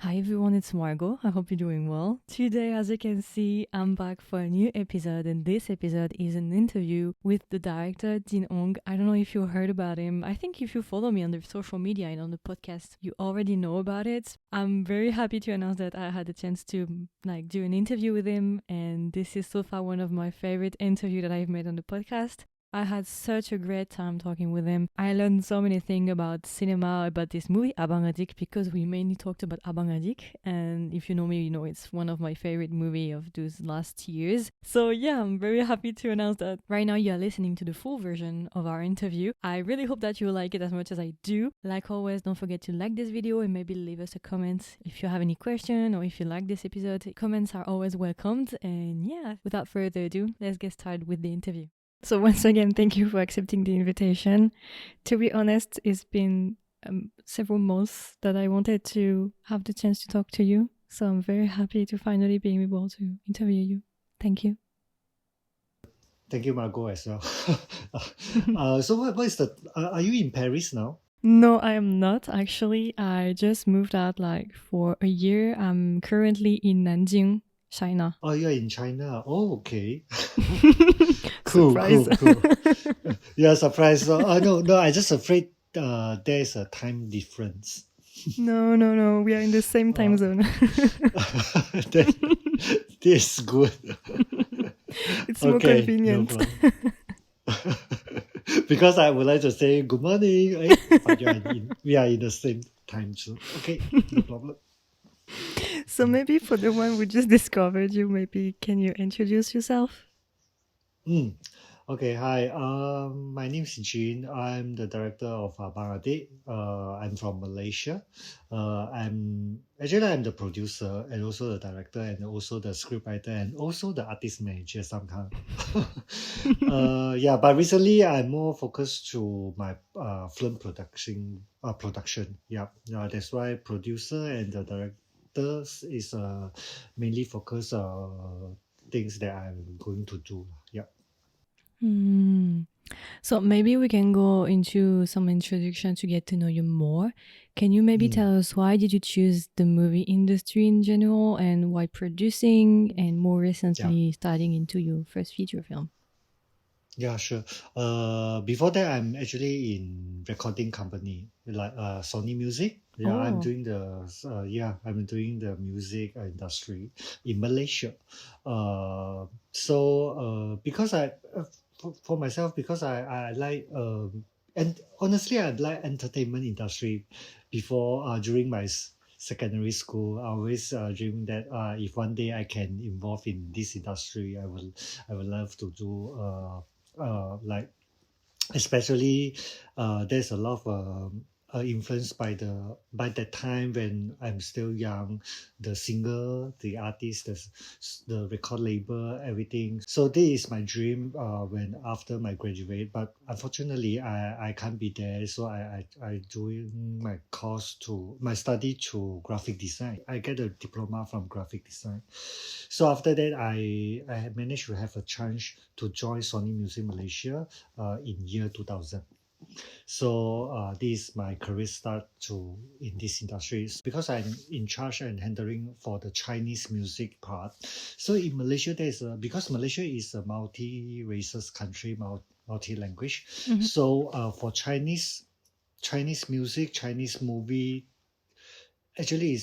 Hi everyone, it's Margot. I hope you're doing well. Today, as you can see, I'm back for a new episode, and this episode is an interview with the director Jin Ong. I don't know if you heard about him. I think if you follow me on the social media and on the podcast, you already know about it. I'm very happy to announce that I had the chance to do an interview with him, and this is so far one of my favorite interviews that I've made on the podcast. I had such a great time talking with him. I learned so many things about cinema, about this movie, Abang Adik, because we mainly talked about Abang Adik. And if you know me, you know it's one of my favorite movies of those last years. So yeah, I'm very happy to announce that right now you're listening to the full version of our interview. I really hope that you like it as much as I do. Like always, don't forget to like this video and maybe leave us a comment if you have any question or if you like this episode. Comments are always welcomed. And yeah, without further ado, let's get started with the interview. So once again, thank you for accepting the invitation. To be honest, it's been several months that I wanted to have the chance to talk to you. So I'm very happy to finally be able to interview you. Thank you. Thank you, Margot, as well. So what is the... Are you in Paris now? No, I am not actually. I just moved out for a year. I'm currently in Nanjing, China. Oh, you're in China. Oh, okay. Surprise. Cool. Yeah, surprise. So, no, I just afraid there's a time difference. No. We are in the same time zone. This is good. It's more convenient. No problem. Because I would like to say good morning, but we are in the same time zone. Okay, no problem. So maybe for the one who just discovered you, maybe can you introduce yourself? Okay, hi. My name is Jin. I'm the director of Abang Adik. I'm from Malaysia. I'm the producer and also the director and also the scriptwriter and also the artist manager sometimes. But recently I'm more focused to my film production. Yeah, that's why producer and the director is mainly focus things that I'm going to do. Yeah. So maybe we can go into some introduction to get to know you more. Can you maybe tell us why did you choose the movie industry in general and why producing and more recently starting into your first feature film? Yeah, sure. Before that, I'm actually in recording company like Sony Music. Yeah, I'm doing the music industry in Malaysia. Because for myself, because I like and honestly I like entertainment industry. Before during my secondary school, I always dream that if one day I can involve in this industry, I will love to do like especially there's a lot of influence by the time when I'm still young, the singer, the artist, the record label, everything. So this is my dream when after my graduate, but unfortunately I can't be there. So I doing my study to graphic design. I get a diploma from graphic design. So after that, I have managed to have a chance to join Sony Music Malaysia in year 2000. So this is my career start in this industry because I'm in charge and handling for the Chinese music part. So in Malaysia, because Malaysia is a multi-races country, multi-language. So for Chinese music, Chinese movie, actually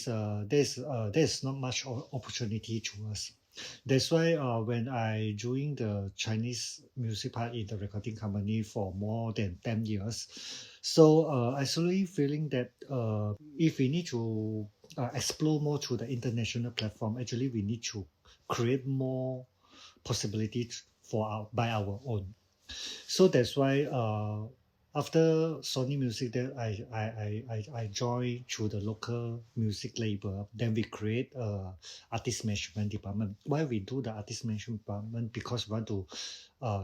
there's not much opportunity to us. That's why when I joined the Chinese music part in the recording company for more than 10 years, so I slowly feeling that if we need to explore more to the international platform, actually we need to create more possibilities by our own. So that's why after Sony Music, then I joined to the local music label. Then we create a artist management department. Why we do the artist management department? Because we want to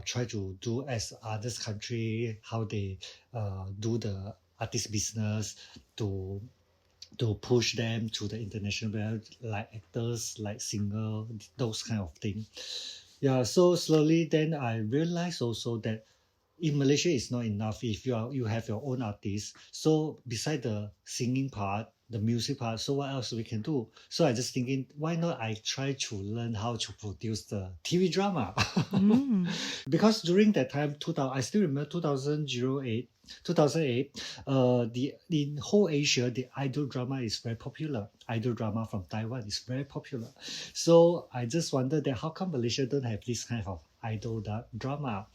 try to do as others country how they do the artist business to push them to the international level, like actors, like singer, those kind of thing. Yeah, so slowly then I realized also that in Malaysia it's not enough if you have your own artist. So beside the singing part, the music part. So what else we can do? So I just thinking, why not I try to learn how to produce the TV drama? Because during that time, 2000, I still remember 2008, the in whole Asia, the idol drama is very popular. Idol drama from Taiwan is very popular. So I just wondered that how come Malaysia don't have this kind of idol drama?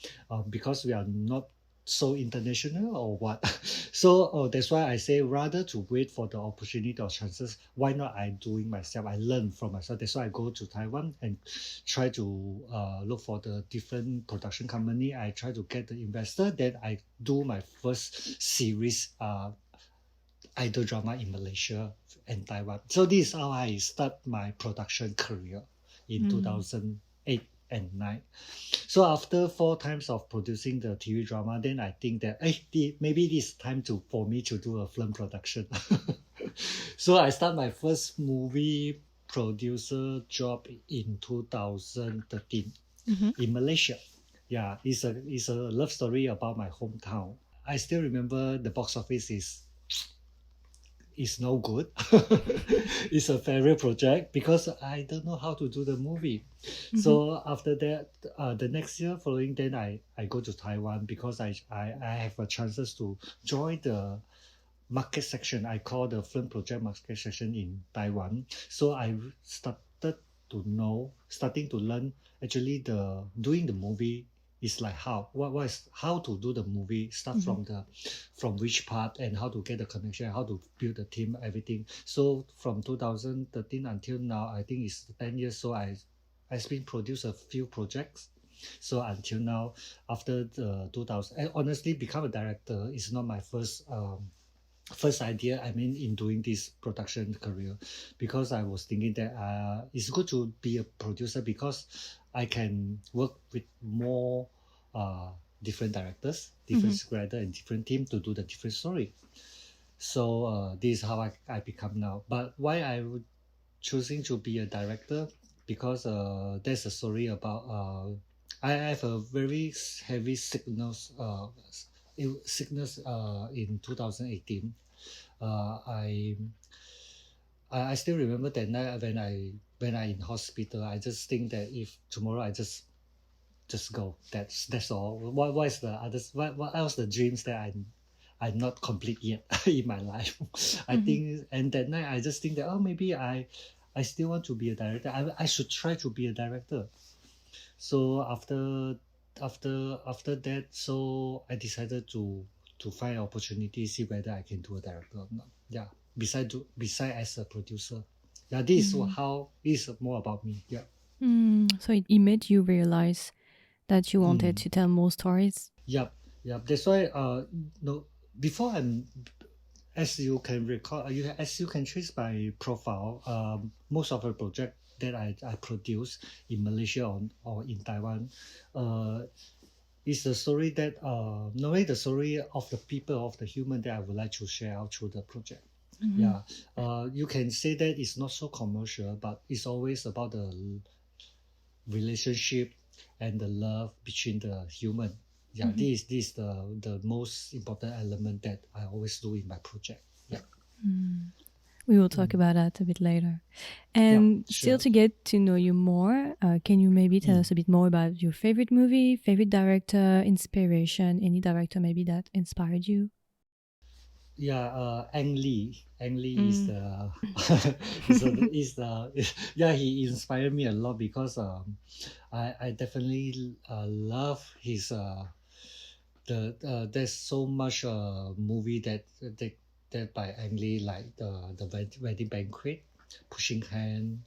Because we are not so international or what? So that's why I say rather to wait for the opportunity or chances, why not I doing myself? I learn from myself. That's why I go to Taiwan and try to look for the different production company. I try to get the investor. Then I do my first series idol drama in Malaysia and Taiwan. So this is how I start my production career in 2008 and 9. So after 4 times of producing the TV drama, then I think that maybe it's time for me to do a film production. So I start my first movie producer job in 2013 in Malaysia. Yeah, it's a love story about my hometown. I still remember the box office is no good. It's a failure project because I don't know how to do the movie. So after that, the next year following, then I go to Taiwan because I have a chances to join the market section. I call the film project market section in Taiwan. So I starting to learn actually the doing the movie is like how to do the movie, start from which part and how to get the connection, how to build the team, everything. So from 2013 until now, I think it's 10 years. So I've been produced a few projects. So until now, after the 2000, and honestly, become a director is not my first idea. I mean, in doing this production career, because I was thinking that it's good to be a producer because I can work with more different directors, different scriptwriter, and different team to do the different story. So this is how I become now. But why I would choosing to be a director? Because there's a story about I have a very heavy sickness in 2018. I still remember that night when I in hospital. I just think that if tomorrow I just go. That's all. What is the others? What else the dreams that I'm not complete yet in my life? I think, and that night I just think that maybe I still want to be a director. I should try to be a director. So after that, so I decided to find opportunity, see whether I can do a director or not. Yeah, beside as a producer. Yeah, this is more about me. Yeah. So it made you realize that you wanted to tell more stories. Yep. That's why no before as you can recall, as you can trace my profile, most of the project that I produce in Malaysia or in Taiwan, is the story that normally the story of the people, of the human that I would like to share out through the project. Yeah, you can say that it's not so commercial, but it's always about the relationship and the love between the human. Yeah, this is the most important element that I always do in my project. Yeah. We will talk about that a bit later. And still to get to know you more, can you maybe tell us a bit more about your favorite movie, favorite director, inspiration, any director maybe that inspired you? Yeah, Ang Lee. Ang Lee is the yeah, he inspired me a lot because I definitely love his there's so much movie that by Ang Lee, like the wedding banquet, Pushing Hand,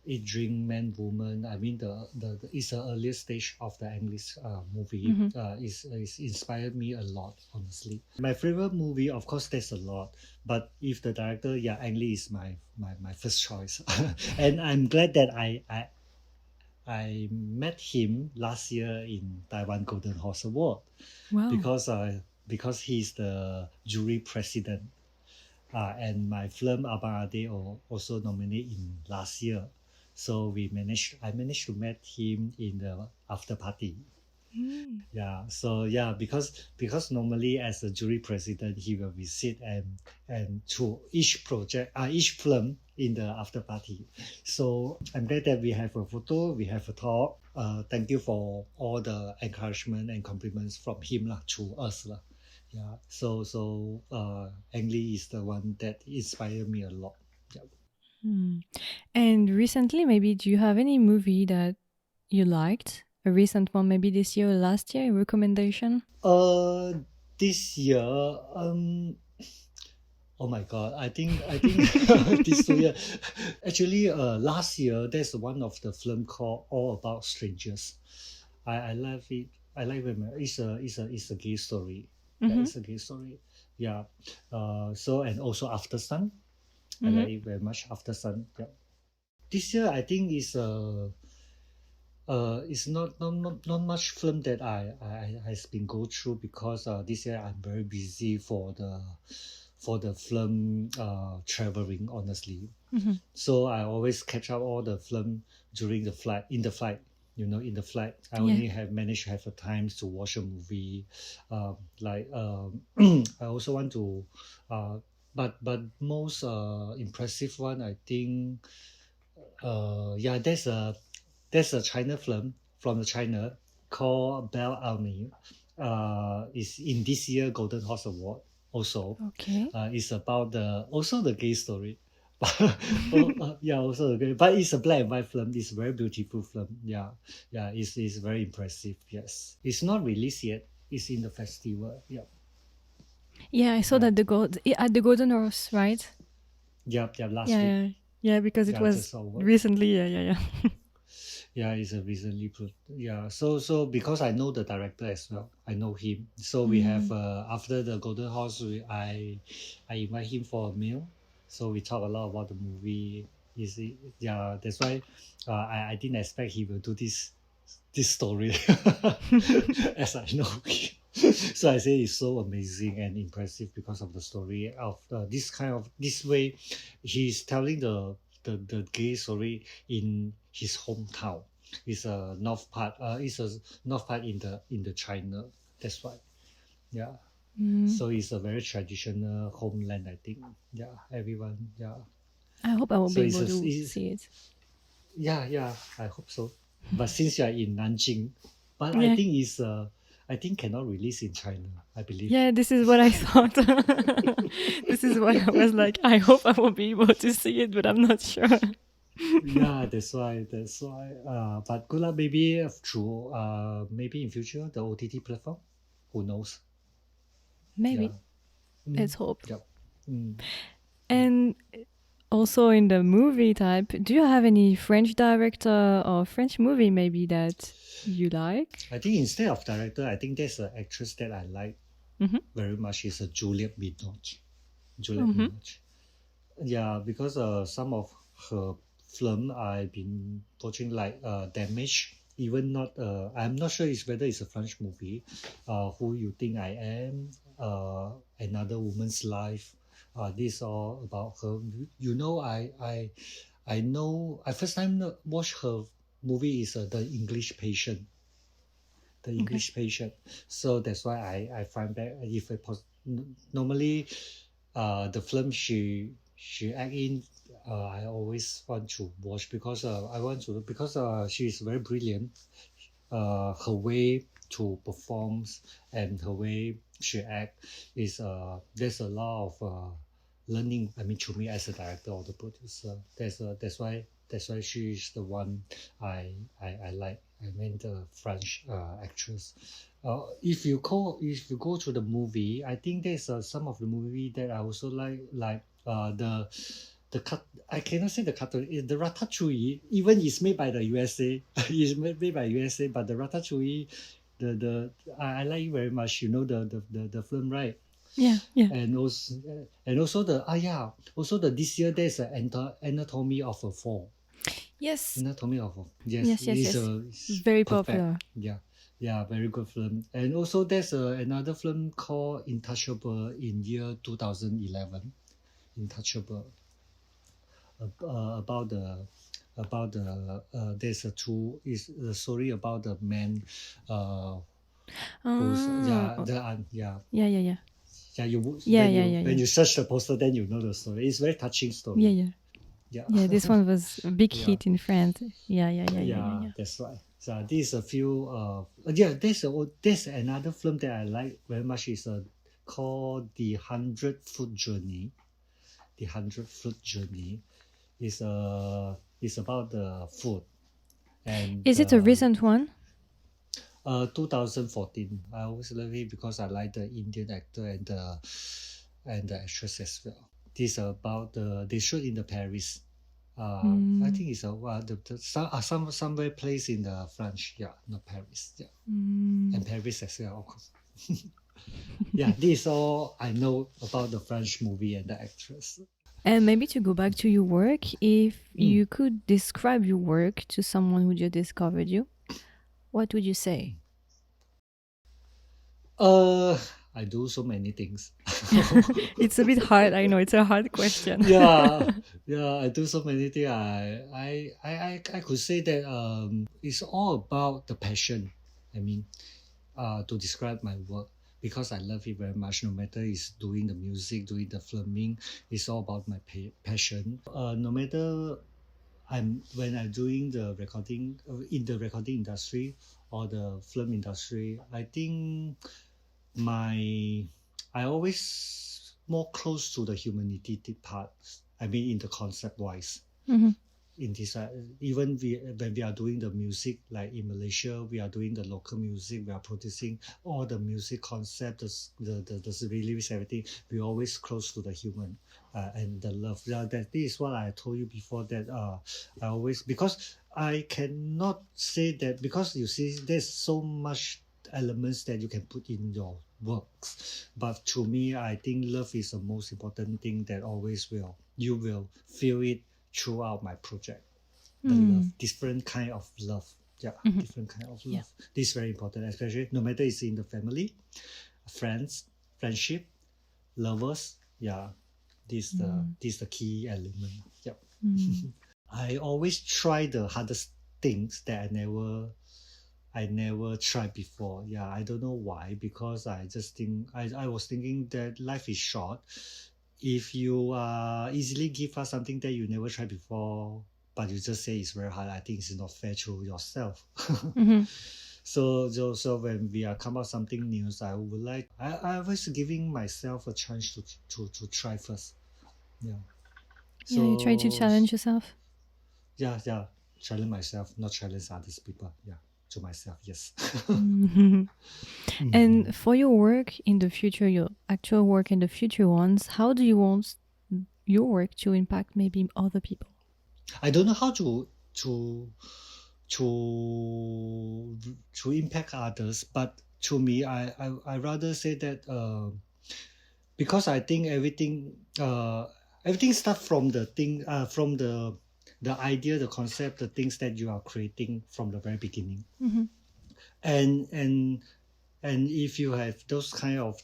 Eat Drink Man Woman. I mean the it's the earliest stage of the Ang Lee's movie. Is inspired me a lot, honestly. My favorite movie, of course, there's a lot, but if the director, yeah, Ang Lee is my first choice. And I'm glad that I met him last year in Taiwan Golden Horse Award. Wow. Because he's the jury president. And my film Abang Adik-only also nominated in last year. So I managed to meet him in the after party. Yeah, so yeah, because normally as a jury president, he will visit and to each project, each film in the after party. So I'm glad that we have a photo, we have a talk. Thank you for all the encouragement and compliments from him lah to us lah. Yeah, so Ang Lee is the one that inspired me a lot. Yeah. And recently, maybe do you have any movie that you liked? A recent one, maybe this year or last year, a recommendation? Uh, this year, oh my God, I think this 2 year, actually, last year there's one of the film called All About Strangers. I love it. I like it. It's a gay story. Yeah, Mm-hmm. it's a gay story. Yeah. So and also After Sun. I Mm-hmm. like it very much. After Sun. Yeah. This year I think it's not much film that I has been go through because this year I'm very busy for the film traveling honestly. Mm-hmm. So I always catch up all the film during the flight in the flight. In the flight, I Yeah. only have managed to have the time to watch a movie. I also want to, but most impressive one I think, yeah, there's a China film from the China called Belle Almy. Is in this year Golden Horse Award also. Okay. It's about the gay story. Yeah, also the gay, but it's a black and white film. It's a very beautiful film. Yeah, yeah, it's very impressive. Yes, it's not released yet. It's in the festival. Yeah, Yeah, I saw yeah, that at the Golden Horse, right? yeah. Last Yeah, week. yeah, yeah, because it Yeah, was just over. recently. Yeah, yeah, yeah. Yeah, it's a recently put. Yeah, so because I know the director as well, I know him. So we have after the Golden Horse, I invite him for a meal. So we talk a lot about the movie. Yeah, that's why I didn't expect he will do this story as I know him. So I say it's so amazing and impressive because of the story of this kind of this way. He's telling the gay story in his hometown. It's a north part. It's a north part in the China. That's why. Yeah. So it's a very traditional homeland. I think. Yeah. Everyone. Yeah. I hope I will So be able to it's see it. yeah. I hope so. But since you are in Nanjing, but I Yeah, think I think cannot release in China. I believe. yeah. This is what I thought. This is why I was like, I hope I will be able to see it, but I'm not sure. Yeah, that's why. But good luck. Maybe through maybe in future the OTT platform. Who knows? Yeah. Maybe. Mm. Let's hope. Yep. Mm. And also in the movie type, do you have any French director or French movie maybe that you like? I think instead of director, I think there's an actress that I like Mm-hmm. very much. Is a Juliette Binoche. Juliette Mm-hmm. Binoche. Yeah, because some of her film I've been watching like Damage. Even not I'm not sure it's whether it's a French movie. Who You Think I Am? Another Woman's Life. This all about her. I know. I first time watch her movie is The English Patient. The Okay. English Patient. So that's why I find that if normally the film she act in I always want to watch because she is very brilliant. Her way to perform and her way she act is there's a lot of learning. I mean, to me as a director or the producer, that's why she is the one I like. I mean the French actress. If you go to the movie, I think there's some of the movie that I also like the cut. I cannot say the cartoon. The Ratatouille, even it's made by the USA, it's made by USA, but the Ratatouille, I like it very much. You know the film, right? Yeah, yeah. And also also the this year there's an Anatomy of a Fall. Yes. Anatomy of a Yes, yes, yes. it's Very perfect. popular. Yeah, very good film. And also there's another film called Intouchable in year 2011. Intouchable about the about the there's a two is the story about the man who's Ah, yeah yeah, yeah, yeah. yeah you Yeah, yeah, yeah, when yeah. you search the poster then you know the story. It's very touching Yeah, story. yeah. Yeah. Yeah, this one was a big Yeah. hit in France. Yeah, yeah, yeah, yeah, yeah, Yeah, yeah. that's right. So this is a few yeah, there's another film that I like very much is called The 100 Foot Journey. The 100 Foot Journey is about the food and Is it a recent one? 2014. I always love it because I like the Indian actor and the actress as well. This is about they shoot in the Paris. I Mm, think it's somewhere place in the French, yeah, not Paris, yeah, mm. and Paris as well, of course. Yeah, this is all I know about the French movie and the actress. And maybe to go back to your work, if Mm. you could describe your work to someone who just discovered you, what would you say? Uh, I do so many things. It's a bit hard. I know it's a hard question. Yeah, yeah, I do so many things. I could say that it's all about the passion. I mean, to describe my work because I love it very much. No matter it's doing the music, doing the filming, it's all about my passion. No matter when I'm doing the recording in the recording industry or the film industry, I think my I always more close to the humanity part. I mean, in the concept wise, Mhm. in this even when we are doing the music, like in Malaysia, we are doing the local music. We are producing all the music concept, the lyrics, everything. We always close to the human and the love. Yeah, that this is what I told you before. That I always because I cannot say that because you see, there's so much elements that you can put in your works. But to me, I think love is the most important thing that always you will feel it throughout my project. The love, Mm. different kind of love. Yeah, Mhm. different kind of Yeah. love. This is very important, especially no matter it's in the family, friends, friendship, lovers. Yeah, this the key element. Yeah. Mm. I always try the hardest things that I never tried before. Yeah, I don't know why because I just think I was thinking that life is short. If you easily give us something that you never tried before, but you just say it's very hard, I think it's not fair to yourself. Mhm. So when we are come out something new, I would like I was giving myself a chance to try first. Yeah. Yeah, you try to So challenge yourself. yeah, challenge myself, not challenge others people. Yeah, to myself, yes. Mhm. Mhm. And for your work in the future, your actual work and the future ones, how do you want your work to impact maybe other people? I don't know how to to to impact others, but to me, I rather say that because I think everything starts from the thing from the idea, the concept, the things that you are creating from the very beginning, Mm-hmm. and and and if you have those kind of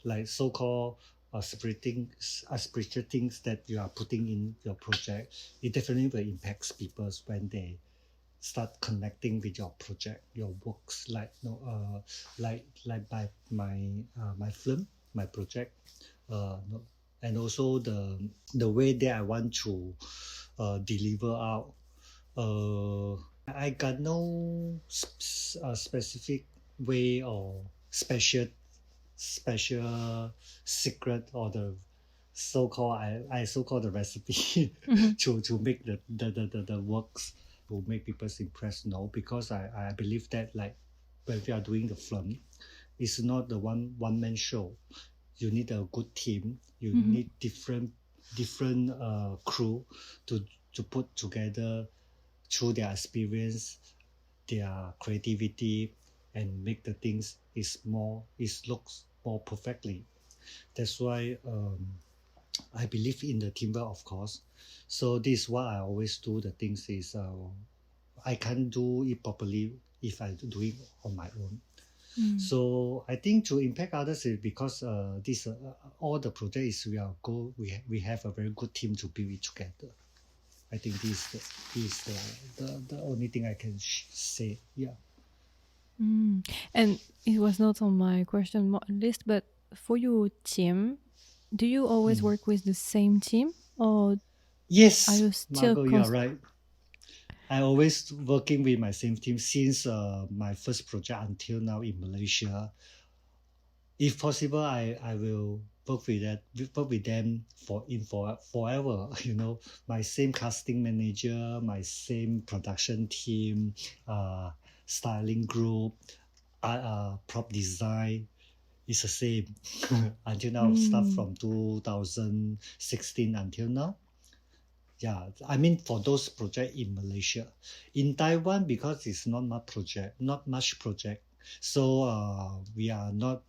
like so-called spiritual things that you are putting in your project, it definitely will impact people when they start connecting with your project, your works, like like my film, my project, no, and also the way that I want to deliver out. I got no specific way or special secret or the so-called I so-called the recipe Mm-hmm. to make the works to make people impressed. No, because I believe that like when we are doing the film, it's not the one man show. You need a good team. You Mm-hmm. need different crew to put together through their experience, their creativity, and make the things is looks more perfectly. That's why I believe in the teamwork, of course. So this is what I always do. The things is I can't do it properly if I do it on my own. Mm. So I think to impact others is because this all the projects we have a very good team to build it together. I think this is the only thing I can say. Yeah. And it was not on my question list, but for your team, do you always work with the same team, or are Yes, you still Margot, you are right. I always working with my same team since my first project until now in Malaysia. If possible, I will work with them for forever. You know, my same casting manager, my same production team, styling group, prop design is the same until now. Start from 2016 until now. Yeah, I mean for those project in Malaysia, in Taiwan because it's not much project. So we are not.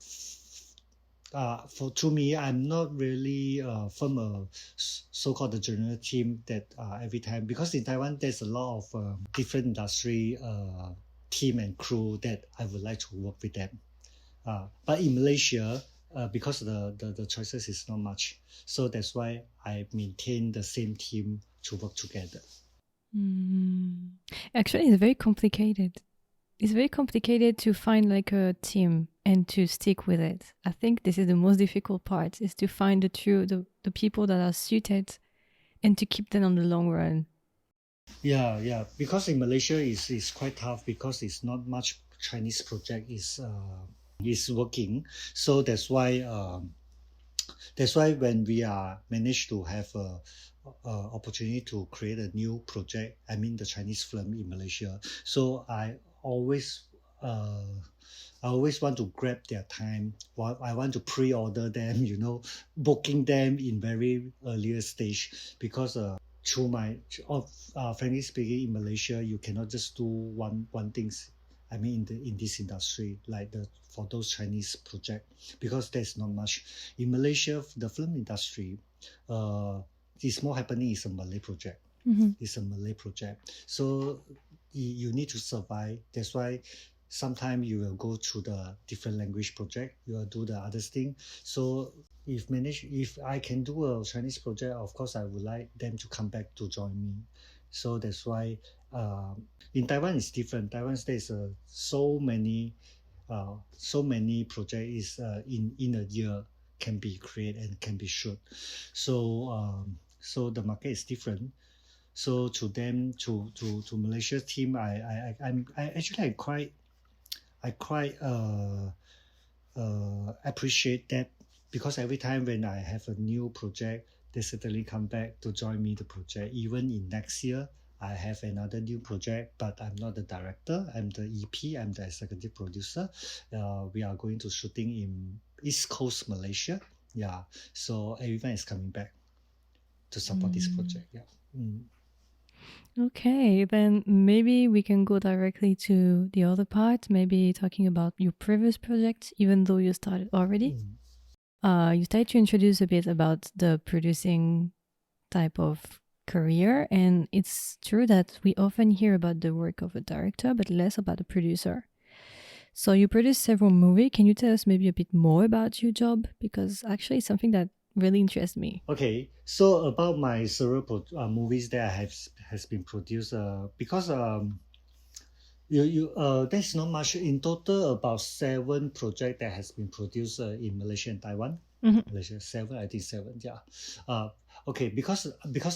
To me, I'm not really from a so-called the general team that every time, because in Taiwan there's a lot of different industry team and crew that I would like to work with them. But in Malaysia, because the choices is not much, so that's why I maintain the same team to work together. Actually, it's very complicated. It's very complicated to find like a team and to stick with it. I think this is the most difficult part, is to find the people that are suited and to keep them on the long run. Yeah, because in Malaysia is quite tough because it's not much Chinese project is working. So that's why when we are managed to have a opportunity to create a new project, I mean the Chinese film in Malaysia. So I always want to grab their time. I want to pre-order them, you know, booking them in very earlier stage because through my frankly speaking, in Malaysia, you cannot just do one things. I mean, in this industry, like for those Chinese project, because there's not much in Malaysia. The film industry, is more happening. Is a Malay project. It's a Malay project. So you need to survive. That's why sometimes you will go through the different language project. You will do the other thing. So if I can do a Chinese project, of course I would like them to come back to join me. So that's why in Taiwan it's different. Taiwan there's so many projects is in a year can be created and can be shoot. So the market is different. So to them, to Malaysia team, I quite appreciate that, because every time when I have a new project, they certainly come back to join me the project. Even in next year, I have another new project, but I'm not the director. I'm the EP. I'm the executive producer. We are going to shooting in East Coast Malaysia. Yeah, so everyone is coming back to support this project. Yeah. Okay, then maybe we can go directly to the other part, maybe talking about your previous project, even though you started already. You started to introduce a bit about the producing type of career, and it's true that we often hear about the work of a director, but less about a producer. So you produced several movies. Can you tell us maybe a bit more about your job? Because actually it's something that really interests me. Okay, so about my several movies that has been produced, because there's not much in total. About 7 project that has been produced in Malaysia and Taiwan. Malaysia 7, I think 7. Yeah. Okay, because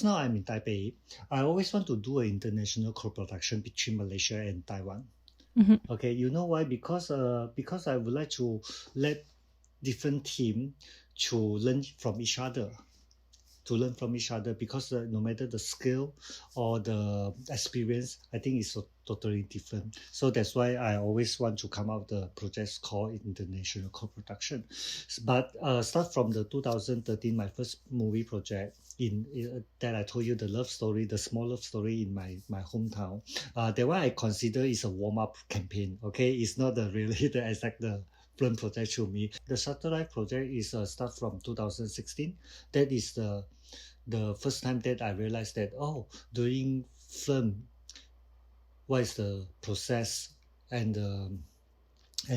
now I'm in Taipei, I always want to do an international co-production between Malaysia and Taiwan. Okay, you know why? Because I would like to let different team to learn from each other. Because no matter the skill or the experience, I think it's totally different. So that's why I always want to come out the projects called international co-production. But start from the 2013, my first movie project that I told you, the love story, the small love story in my hometown. That one I consider is a warm-up campaign. Okay, it's not really the exact film project to me. The satellite project is start from 2016. That is the first time that I realized that, doing film, what is the process and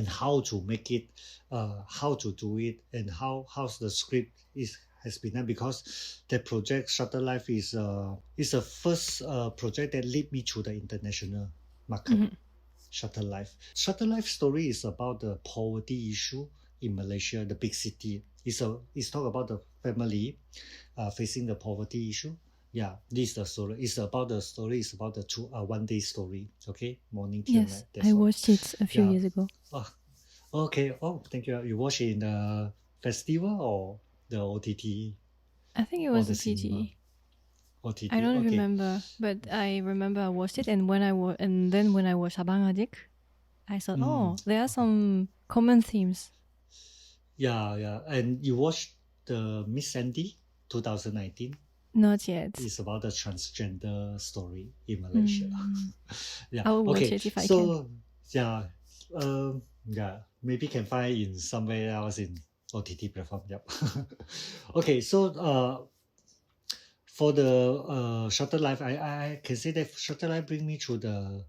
how to make it, how to do it, and how's the script has been done because that project Shutter Life is the first project that lead me to the international market. Shutter Life. Shutter Life story is about the poverty issue in Malaysia, the big city. It's talk about the family facing the poverty issue. Yeah, this is the story. It's about the 1 day story. Okay, morning till Yes, night. That's I all. watched it a few Yeah. years ago. Oh, okay. Oh, thank you. You watch it in the festival or the OTT I think it or was the a cinema? TT. OTT. I don't Okay. remember, but I remember I watched it, and then when I watched Abang Adik, I thought, oh, there are some common themes. Yeah. And you watched the Miss Sandy 2019? Not yet. It's about the transgender story in Malaysia. Yeah. I will watch Okay. it if I can. So yeah, maybe can find in somewhere else in OTT platform. Yep. Okay. So for the Shutter Life, I can say that Shutter Life bring me to the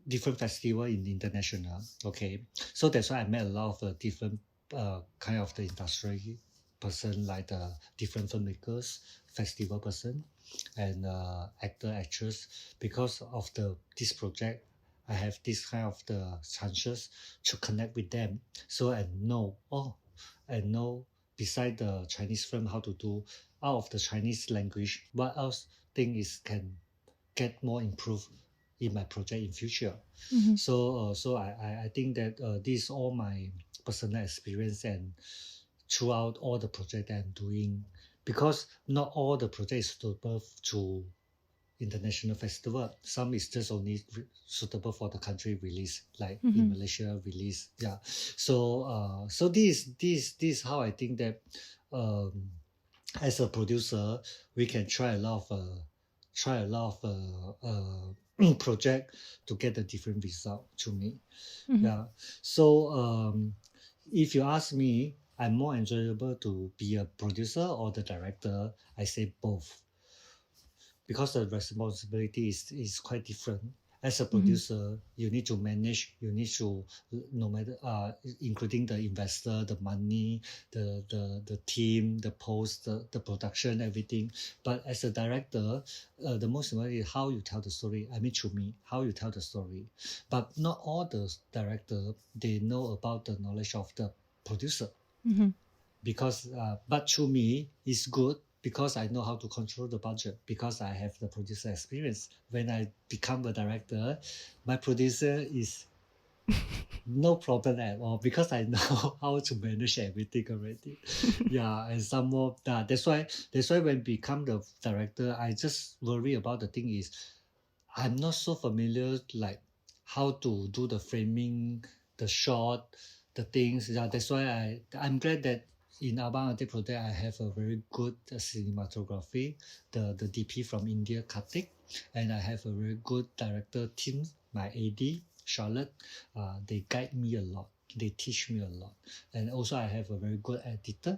different festival in international. Okay, so that's why I met a lot of different kind of the industry person, like the different filmmakers, festival person, and actor, actress. Because of this project, I have this kind of the chances to connect with them. So I know beside the Chinese film how to do out of the Chinese language, what else thing is can get more improved in my project in future. So I think that this is all my personal experience and throughout all the project that I'm doing, because not all the projects suitable to international festival. Some is just only suitable for the country release, like in Malaysia release. Yeah. So this how I think that as a producer we can try a lot of project to get a different result to me. Yeah. So if you ask me, I'm more enjoyable to be a producer or the director. I say both, because the responsibility is quite different. As a producer, you need to manage, you need to, no matter including the investor, the money, the team, the post, the production, everything. But as a director, the most important is how you tell the story. I mean, to me, how you tell the story. But not all the director, they know about the knowledge of the producer. Because but to me it's good because I know how to control the budget, because I have the producer experience. When I become a director, my producer is no problem at all, because I know how to manage everything already. Yeah, and some more. That's why when become the director, I just worry about the thing is I'm not so familiar like how to do the framing, the shot, the things. Yeah, that's why I'm glad that in Abang Adik project I have a very good cinematography, the DP from India, Kartik, and I have a very good director team, my AD, Charlotte. They guide me a lot. They teach me a lot. And also I have a very good editor,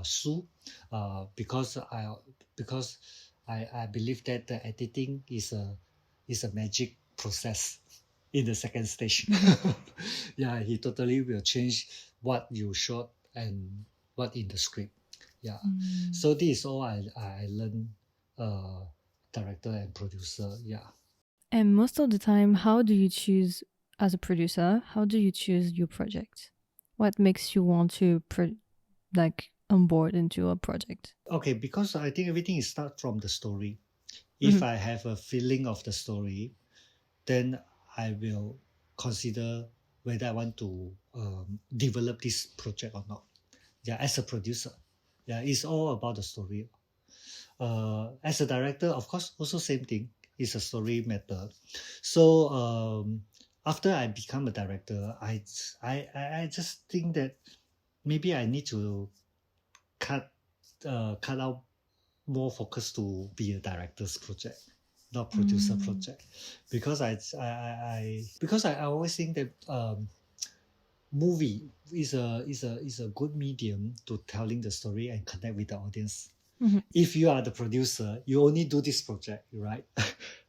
Sue, because I believe that the editing is a magic process in the second stage. Yeah, he totally will change what you shot and what in the script. Yeah. So this is all I learned, director and producer. Yeah. And most of the time, how do you choose, as a producer, how do you choose your project? What makes you want to onboard into a project? Okay, because I think everything starts from the story. If I have a feeling of the story, then I will consider whether I want to develop this project or not. Yeah, as a producer. Yeah, it's all about the story. As a director, of course, also same thing. It's a story matter. So after I become a director, I just think that maybe I need to cut out more focus to be a director's project, not producer project, because I always think that movie is a good medium to telling the story and connect with the audience. If you are the producer, you only do this project, right?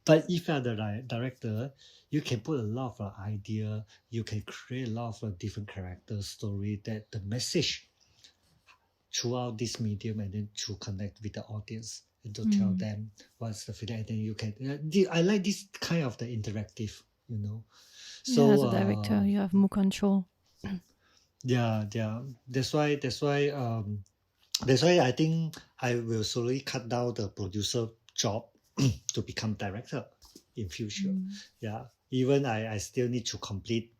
But if you are the director, you can put a lot of idea, you can create a lot of different character story, that the message throughout this medium and then to connect with the audience and to tell them what's the feeling. And then you can, I like this kind of the interactive, you know. So Yeah, as a director, you have more control. yeah. That's why I think I will slowly cut down the producer job to become director in future. Yeah. Even I still need to complete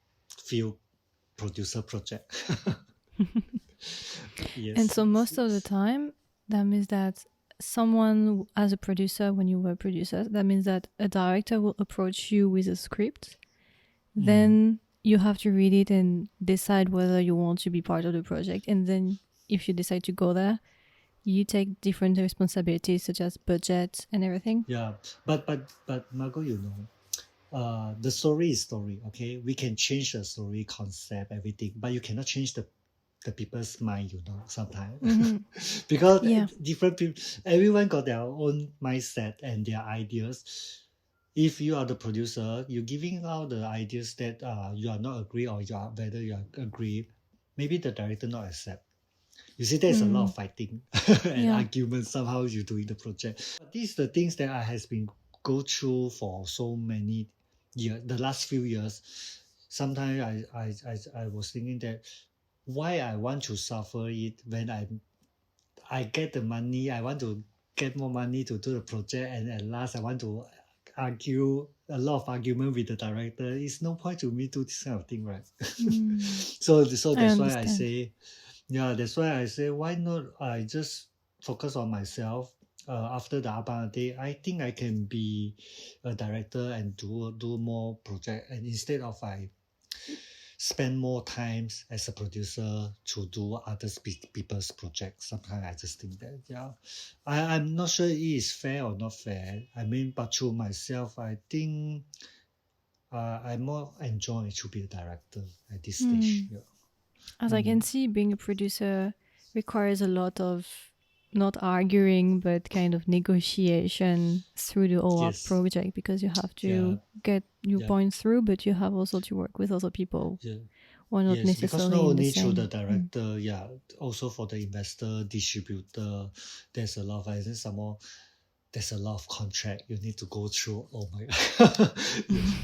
few producer project. Yes. And so most of the time, that means that someone, as a producer, when you were a producer, that means that a director will approach you with a script. Then you have to read it and decide whether you want to be part of the project. And then if you decide to go there, you take different responsibilities such as budget and everything. Yeah. But Margot, you know, the story is story, okay? We can change the story concept, everything, but you cannot change the people's mind, you know, sometimes. Because different people, everyone got their own mindset and their ideas. If you are the producer, you're giving out the ideas that you are not agree or you are whether you are agree, maybe the director not accept. You see, there's a lot of fighting and arguments somehow you're doing the project. But these are the things that I has been go through for so many years, the last few years. Sometimes I was thinking that why I want to suffer it when I get the money, I want to get more money to do the project, and at last I want to argue a lot of argument with the director. It's no point to me do this kind of thing, right? So that's why I say, that's why I say, why not I just focus on myself. After the Abang Adik, I think I can be a director and do more project, and instead of I spend more time as a producer to do other people's projects. Sometimes I just think that, I'm not sure it is fair or not fair. I mean, but to myself, I think I more enjoy to be a director at this stage. Yeah. As I can see, being a producer requires a lot of not arguing, but kind of negotiation through the whole project, because you have to get your points through, but you have also to work with other people. Or not necessarily because not only through the same. director, also for the investor, distributor, there's a lot of items. Some more, there's a lot of contract you need to go through. Oh my god,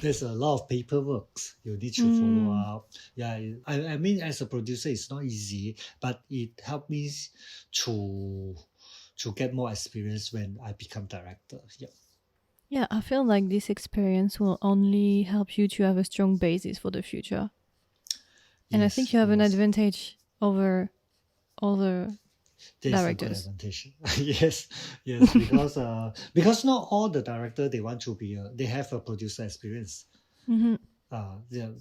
there's a lot of paperwork you need to follow up. I mean, as a producer, it's not easy, but it helped me to get more experience when I become director. Yeah, I feel like this experience will only help you to have a strong basis for the future. And I think you have an advantage over other directors. A good advantage. yes, because not all the director they want to be they have a producer experience.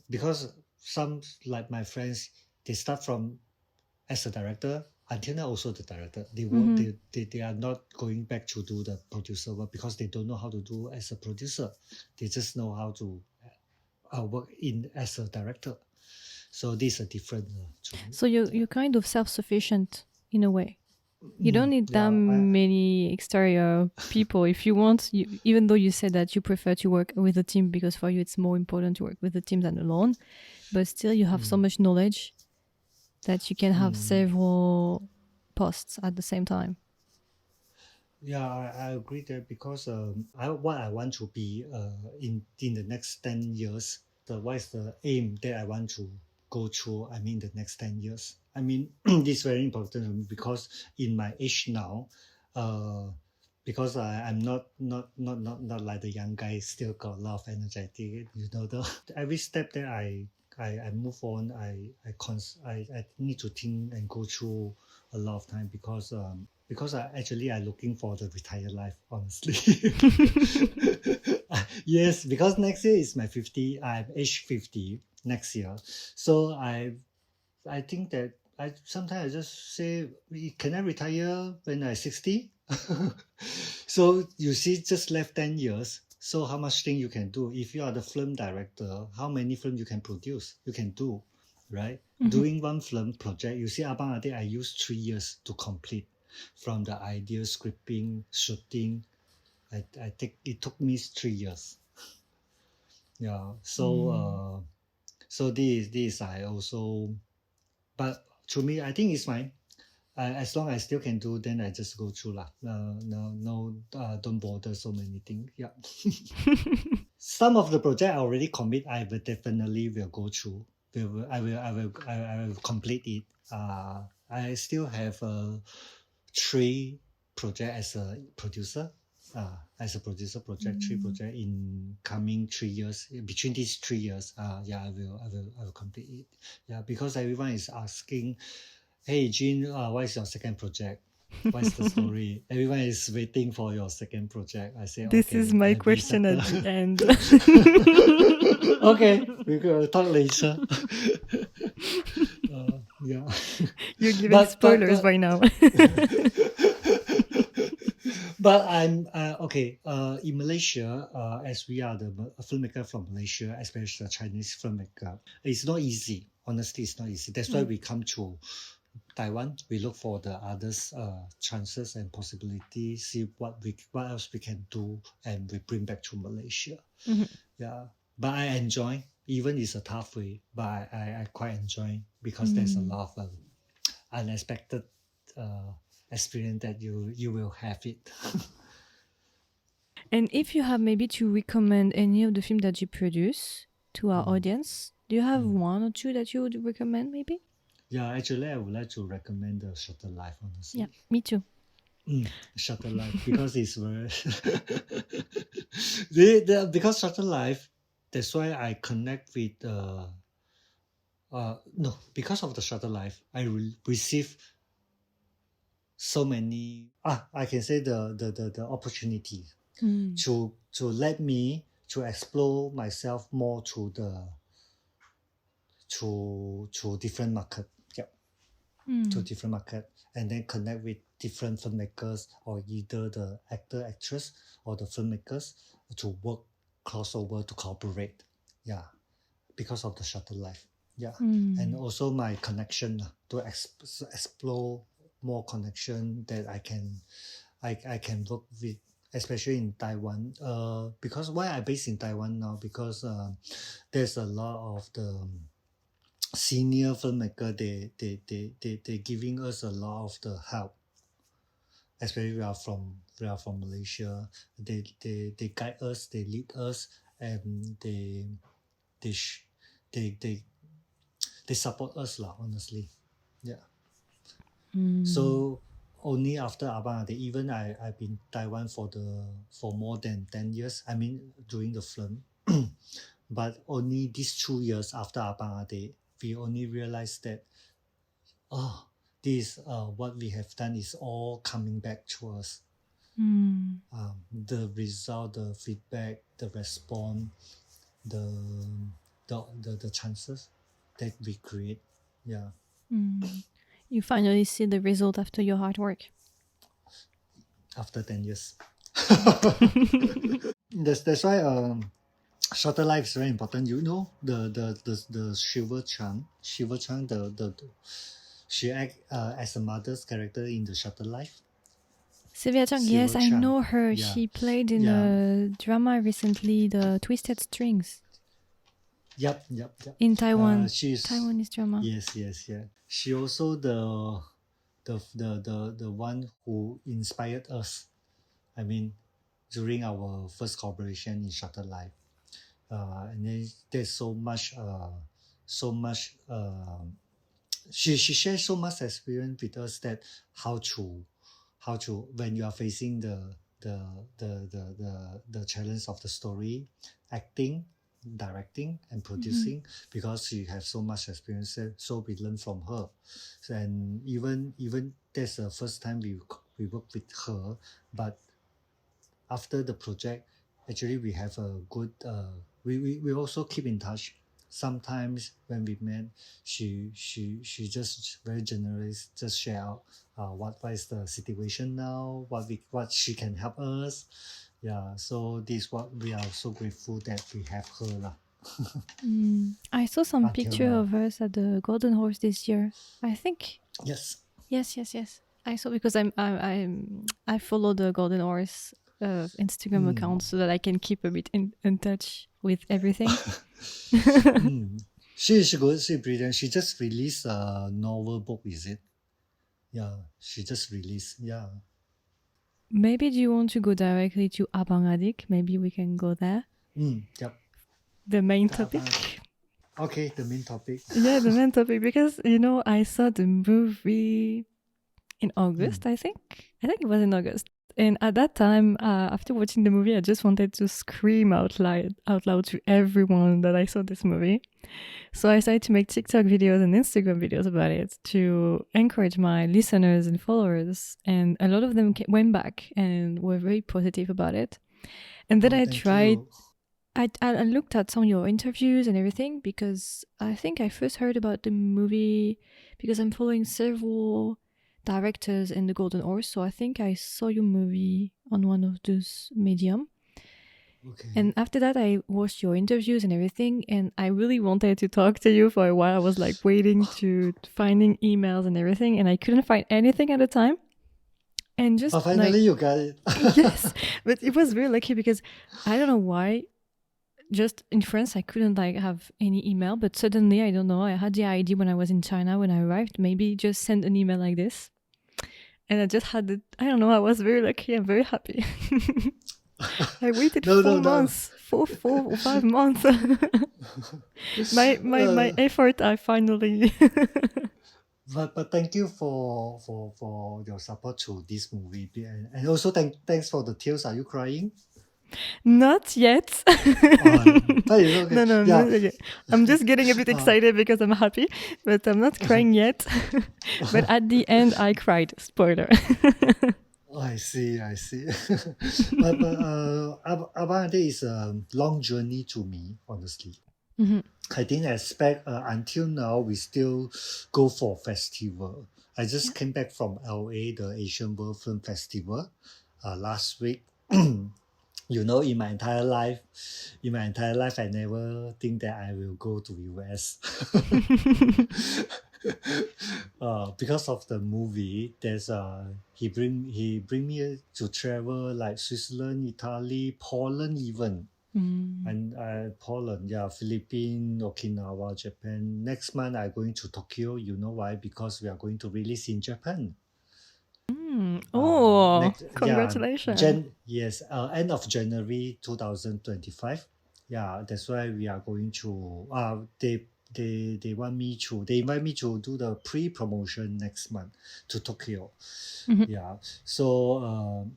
Because some like my friends, they start from as a director until now also the director. They are not going back to do the producer work because they don't know how to do as a producer. They just know how to work in as a director. So these are different. So you're kind of self-sufficient in a way. You don't need that many exterior people if you want. Even though you said that you prefer to work with a team because for you it's more important to work with a team than alone, but still you have so much knowledge that you can have several posts at the same time. Yeah, I agree that because what I want to be in the next 10 years, what is the aim that I want to go through, I mean, the next 10 years. I mean, this is very important to me because in my age now, because I'm not like the young guy, still got a lot of energy. You know, every step that I move on, I need to think and go through a lot of time because I'm looking for the retired life, honestly. Yes, because next year is my 50. I'm age 50 next year, so I think that sometimes I just say, can I retire when I'm 60? So you see, just left 10 years. So how much thing you can do? If you are the film director, how many film you can produce? You can do, right? Doing one film project, you see Abang Adik, I used 3 years to complete. From the idea, scripting, shooting, it took me 3 years. Yeah, so so this I also, but to me, I think it's fine. as long as I still can do, then I just go through lah. Don't bother so many things. Yeah. Some of the project I already commit, I will definitely will go through. I will complete it. I still have 3 project as a producer. Project 3 project in coming 3 years. Between these 3 years, yeah, I will complete it. Yeah, because everyone is asking, hey Jin, what is your second project? What's the story? Everyone is waiting for your second project. I say, This okay, is my let me question at settle. the end. Okay, we will talk later. Yeah. You're giving spoilers by now. But I'm okay. In Malaysia, as we are the filmmaker from Malaysia, especially the Chinese filmmaker, it's not easy. Honestly, it's not easy. That's why we come to Taiwan. We look for the others chances and possibilities. See what else we can do, and we bring back to Malaysia. Yeah, but I enjoy. Even it's a tough way, but I quite enjoy because there's a lot of unexpected experience that you will have it. And if you have maybe to recommend any of the films that you produce to our audience, do you have 1 or 2 that you would recommend maybe? Yeah, actually, I would like to recommend the Shutter Life, honestly. Yeah, me too. Shutter Life, because it's very... because Shutter Life, that's why I connect with... because of the Shutter Life, I receive so many... I can say the opportunity to let me to explore myself more to different market. To different market, and then connect with different filmmakers, or either the actor, actress, or the filmmakers, to work crossover, to cooperate. Yeah, because of the Shutter Life. Yeah, and also my connection to explore more connection that I can work with, especially in Taiwan. Because why I based in Taiwan now, because there's a lot of the senior filmmaker, they giving us a lot of the help, especially we are from Malaysia. They guide us, they lead us, and they support us lah, honestly. Yeah. So only after Abang Adik, even I've been Taiwan for more than 10 years, I mean during the film. But only these 2 years after Abang Adik, we only realized that, this what we have done is all coming back to us. The result, the feedback, the response, the chances that we create. Yeah. You finally see the result after your hard work. After 10 years. That's why Shutter Life is very important. You know the Shiva Chang, she act as a mother's character in the Shutter Life. Sylvia Chang, yes, I know her. Yeah. She played in a drama recently, the Twisted Strings. Yep. In Taiwan, she's Taiwanese drama. Yes. She also the one who inspired us. I mean, during our first collaboration in Shutter Life, and then there's so much. She shares so much experience with us that how to when you are facing the challenge of the story, acting, directing, and producing, because she has so much experience. So we learn from her, and even that's the first time we work with her. But after the project, actually we have a good. We also keep in touch. Sometimes when we met, she just very generous, just share out what is the situation now, what she can help us. Yeah, so this is what we are so grateful that we have her lah. I saw some Until picture now. of us at the Golden Horse this year. I think. Yes. Yes. I saw, because I follow the Golden Horse Instagram account so that I can keep a bit in touch with everything. She's good. She's brilliant. She just released a novel book. Is it? Yeah, she just released. Yeah. Maybe do you want to go directly to Abang Adik? Maybe we can go there. Yep. The main The topic. Okay, the main topic. Yeah, the main topic, because I saw the movie in August. I think it was in August. And at that time, after watching the movie, I just wanted to scream out loud to everyone that I saw this movie. So I started to make TikTok videos and Instagram videos about it to encourage my listeners and followers. And a lot of them went back and were very positive about it. And then I tried. You. I looked at some of your interviews and everything, because I think I first heard about the movie because I'm following several directors in the Golden Horse. So I think I saw your movie on one of those medium. Okay. And after that, I watched your interviews and everything, and I really wanted to talk to you for a while. I was like waiting to finding emails and everything, and I couldn't find anything at the time. And just finally you got it. Yes, but it was very lucky because I don't know why. Just in France, I couldn't have any email, but suddenly, I don't know, I had the idea when I was in China when I arrived, maybe just send an email like this. And I just had it. I don't know, I was very lucky. I'm very happy. I waited 4 months, 4 or 5 months. my effort, I finally. But thank you for your support to this movie, and also thanks for the tears. Are you crying? Not yet. Okay. No, not yet. I'm just getting a bit excited because I'm happy, but I'm not crying yet. But at the end, I cried. Spoiler. I see. but Abang Adik is a long journey to me, honestly. I didn't expect until now we still go for festival. I just came back from LA, the Asian World Film Festival, last week. In my entire life, I never think that I will go to US. Because of the movie, there's he bring me to travel like Switzerland, Italy, Poland even. And Poland, Philippines, Okinawa, Japan. Next month I'm going to Tokyo. You know why? Because we are going to release in Japan. Congratulations. End of January 2025. Yeah, that's why we are going to they invite me to do the pre-promotion next month to Tokyo. Yeah. So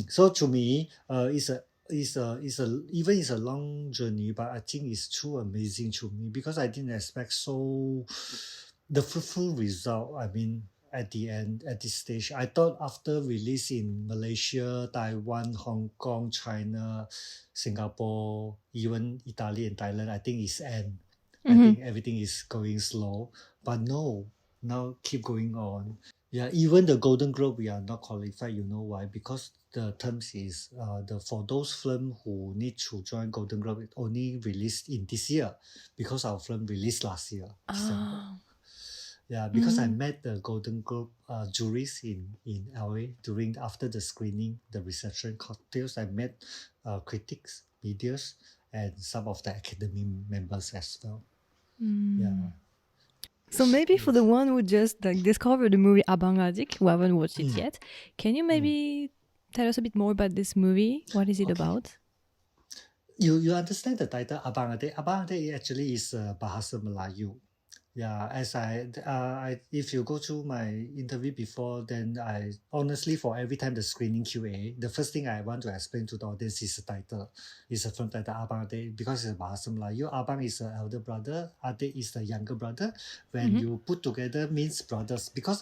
so to me it's a long journey, but I think it's too amazing to me because I didn't expect the fruitful result. I mean, at the end, at this stage, I thought after release in Malaysia, Taiwan, Hong Kong, China, Singapore, even Italy and Thailand, I think it's end. I think everything is going slow, but no, now keep going on. Yeah, even the Golden Globe, we are not qualified. You know why? Because the terms is for those film who need to join Golden Globe, it only released in this year, because our film released last year, December. Yeah, because I met the Golden Globe juries in LA after the screening, the reception cocktails. I met critics, medias, and some of the Academy members as well. Yeah. So maybe for the one who just discovered the movie Abang Adik, who haven't watched it yet, can you maybe tell us a bit more about this movie? What is it about? You understand the title Abang Adik? Abang Adik actually is Bahasa Melayu. Yeah, as if you go to my interview before, then I honestly, for every time the screening QA, the first thing I want to explain to the audience is the title. It's a film title Abang Adik because it's Bahasa Melayu. Abang is the elder brother, Adik is the younger brother. When you put together means brothers. Because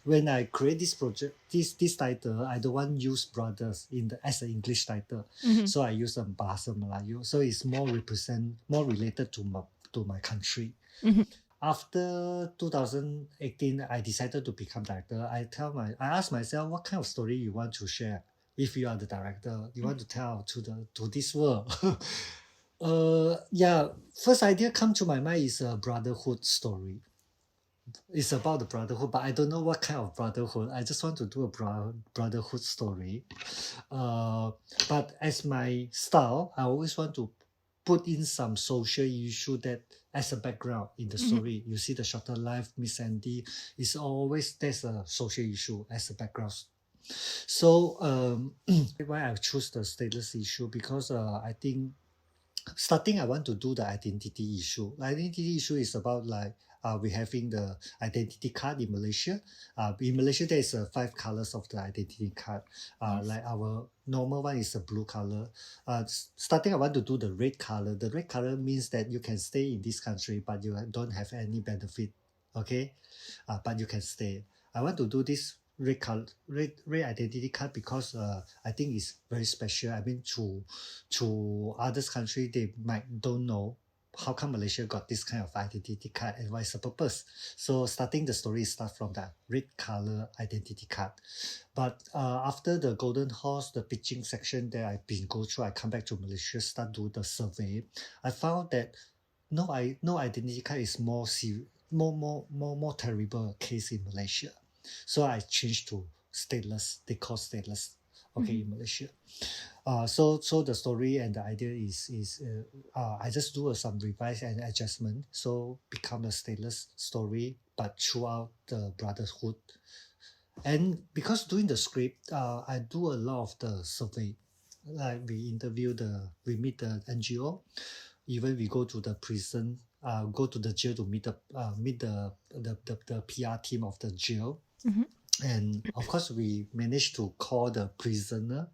when I create this project, this title, I don't want to use brothers as an English title. So I use a Bahasa Melayu. So it's more related to my country. After 2018, I decided to become director. I asked myself, what kind of story you want to share? If you are the director, you want to tell to this world. First idea come to my mind is a brotherhood story. It's about the brotherhood, but I don't know what kind of brotherhood. I just want to do a brotherhood story. But as my style, I always want to put in some social issue that as a background in the story. You see the shorter life, Miss Sandy, is always there's a social issue as a background. So why I choose the stateless issue, because I think starting I want to do the identity issue. The identity issue is about like we having the identity card in Malaysia. In Malaysia there is 5 colors of the identity card. Yes. Like our normal one is a blue color. Starting I want to do the red color. The red color means that you can stay in this country but you don't have any benefit. Okay, but you can stay. I want to do this red color, red identity card, because I think it's very special. I mean, to others country, they might don't know how come Malaysia got this kind of identity card and what is the purpose. So starting the story start from that red color identity card. But after the Golden Horse, the pitching section that I've been go through, I come back to Malaysia, start do the survey. I found that no identity card is more terrible case in Malaysia. So I changed to stateless. They call stateless. Okay, in Malaysia. So the story and the idea is I just do some revise and adjustment, so become a stateless story, but throughout the brotherhood. And because doing the script, I do a lot of the survey. Like we meet the NGO, even we go to the prison, go to the jail to meet the PR team of the jail. And of course, we managed to call the prisoner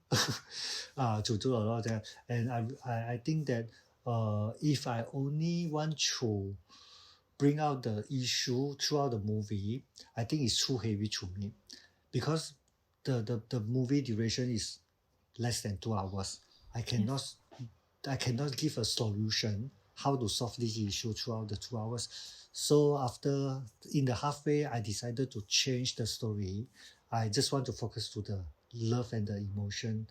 to do a lot of that. And I think that if I only want to bring out the issue throughout the movie, I think it's too heavy to me, because the movie duration is less than 2 hours. I cannot give a solution how to solve this issue throughout the 2 hours. So after in the halfway, I decided to change the story. I just want to focus to the love and the emotion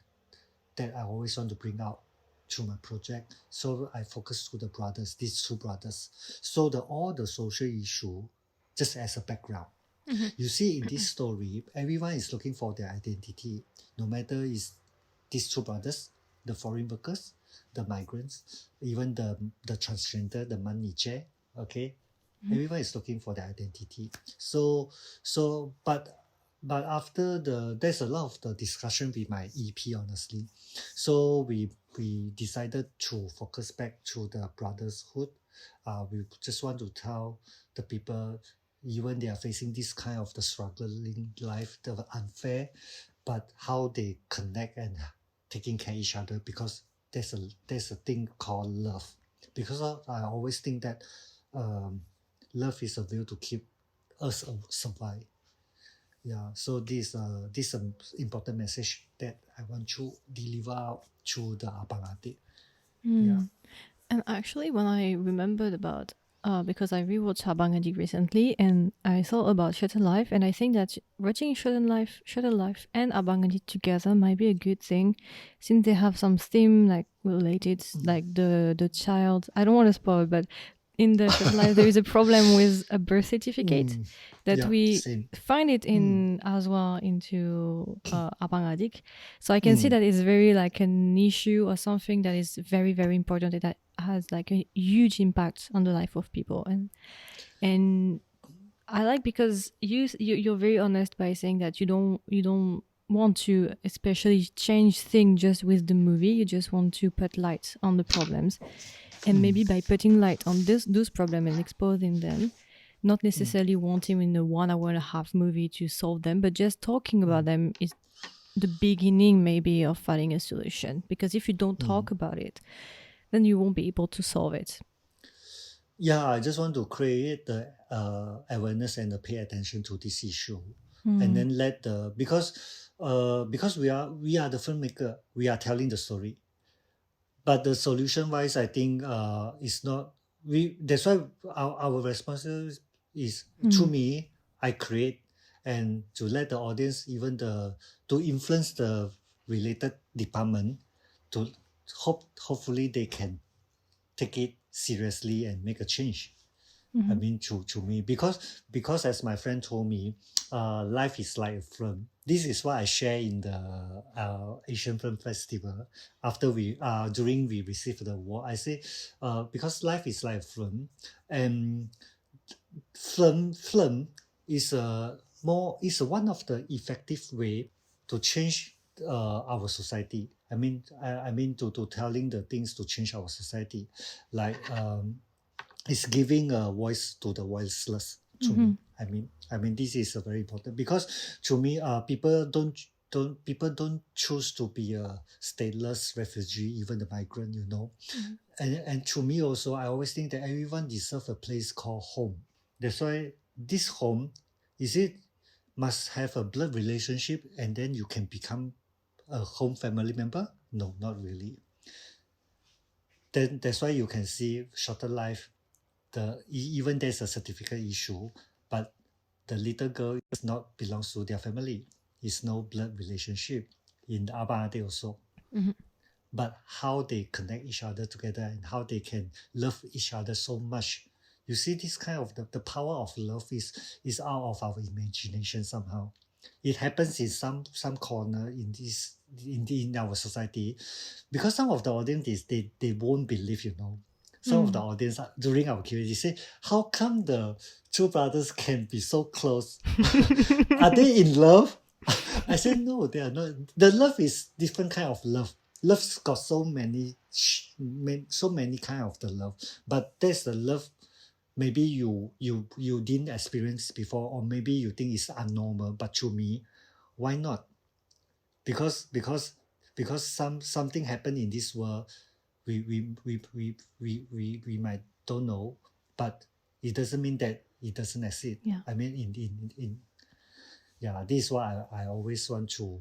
that I always want to bring out through my project. So I focus to the brothers, these 2 brothers. So all the social issue just as a background. You see, in this story, everyone is looking for their identity, no matter is these 2 brothers, the foreign workers, the migrants, even the transgender, the money chair. Okay, everyone is looking for their identity. But after there's a lot of the discussion with my EP, honestly. So we decided to focus back to the brotherhood. We just want to tell the people, even they are facing this kind of the struggling life, the unfair, but how they connect and taking care of each other, because there's a thing called love. Because I always think that love is a will to keep us survive. Yeah, so this important message that I want to deliver out to the Abang Adik. Yeah. And actually, when I remembered about, because I rewatched Abang Adik recently, and I thought about Shutter Life, and I think that watching Shutter Life and Abang Adik together might be a good thing, since they have some theme like related, like the child. I don't want to spoil, but in the Shutter Life there is a problem with a birth certificate that we find it in as well into Abang Adik. So I can see that it's very like an issue or something that is very, very important, that has like a huge impact on the life of people. And I like, because you're very honest by saying that you don't want to especially change things just with the movie. You just want to put light on the problems, and maybe by putting light on those problems and exposing them, not necessarily wanting in a 1 hour and a half movie to solve them, but just talking about them is the beginning maybe of finding a solution. Because if you don't talk about it, then you won't be able to solve it. Yeah, I just want to create the awareness and pay attention to this issue, and then because we are the filmmaker, we are telling the story, but the solution wise, I think is not That's why our responsibility is to me. I create, and to let the audience, even to influence the related department, to hopefully they can take it seriously and make a change. I mean, to me, because as my friend told me, life is like a film. This is what I share in the Asian Film Festival. After during we received the award, I say, because life is like a film, and film is one of the effective way to change our society. I mean to telling the things to change our society, like it's giving a voice to the voiceless. To me, I mean this is a very important, because to me, people don't choose to be a stateless refugee, even the migrant, you know. And to me also, I always think that everyone deserves a place called home. That's why this home must have a blood relationship, and then you can become a home family member. No, not really. Then that's why you can see shorter life. Even there's a certificate issue, but the little girl is not belongs to their family. It's no blood relationship. In the Abang Adik also. But how they connect each other together, and how they can love each other so much. You see, this kind of the power of love is out of our imagination somehow. It happens in some corner in our society, because some of the audience they won't believe, you know. Some of the audience during our Q&A, they say, how come the two brothers can be so close? Are they in love? I said, no, they are not. The love is different kind of love. Love's got so many kind of the love. But there's the love maybe you didn't experience before, or maybe you think it's abnormal. But to me, why not? Because something happened in this world, we might don't know, but it doesn't mean that it doesn't exist. Yeah. I mean, in this is what I always want to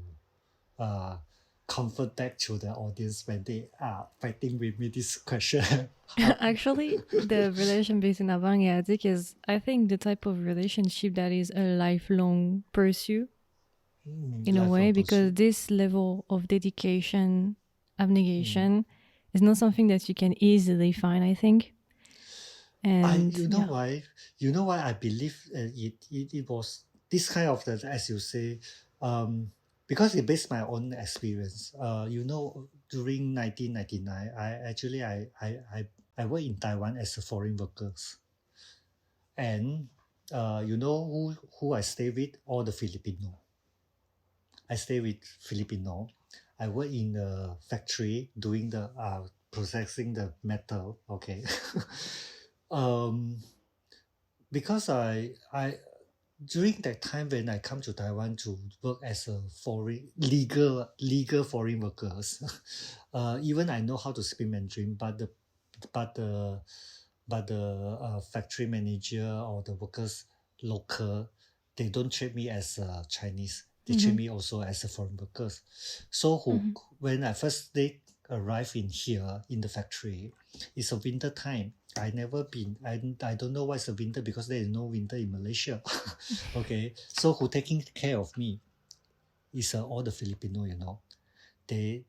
comfort back to the audience when they are fighting with me this question. Actually, the relation between Abang and Adik is, I think, the type of relationship that is a lifelong pursuit in a way, because this level of dedication, abnegation, is not something that you can easily find, I think. And you know why I believe it was this kind of the, as you say, because it based my own experience. You know, during 1999, I worked in Taiwan as a foreign workers, and you know who I stay with? All the Filipino. I stay with Filipino. I work in a factory doing the processing the metal. Okay. Because I during that time when I come to Taiwan to work as a foreign legal foreign workers, even I know how to speak Mandarin, but the factory manager or the workers local, they don't treat me as a Chinese. They treat me also as a foreign workers. So when I first day arrived in here in the factory, it's a winter time. I never been. I don't know what's a winter, because there is no winter in Malaysia. Okay, so who taking care of me is all the Filipino. You know, they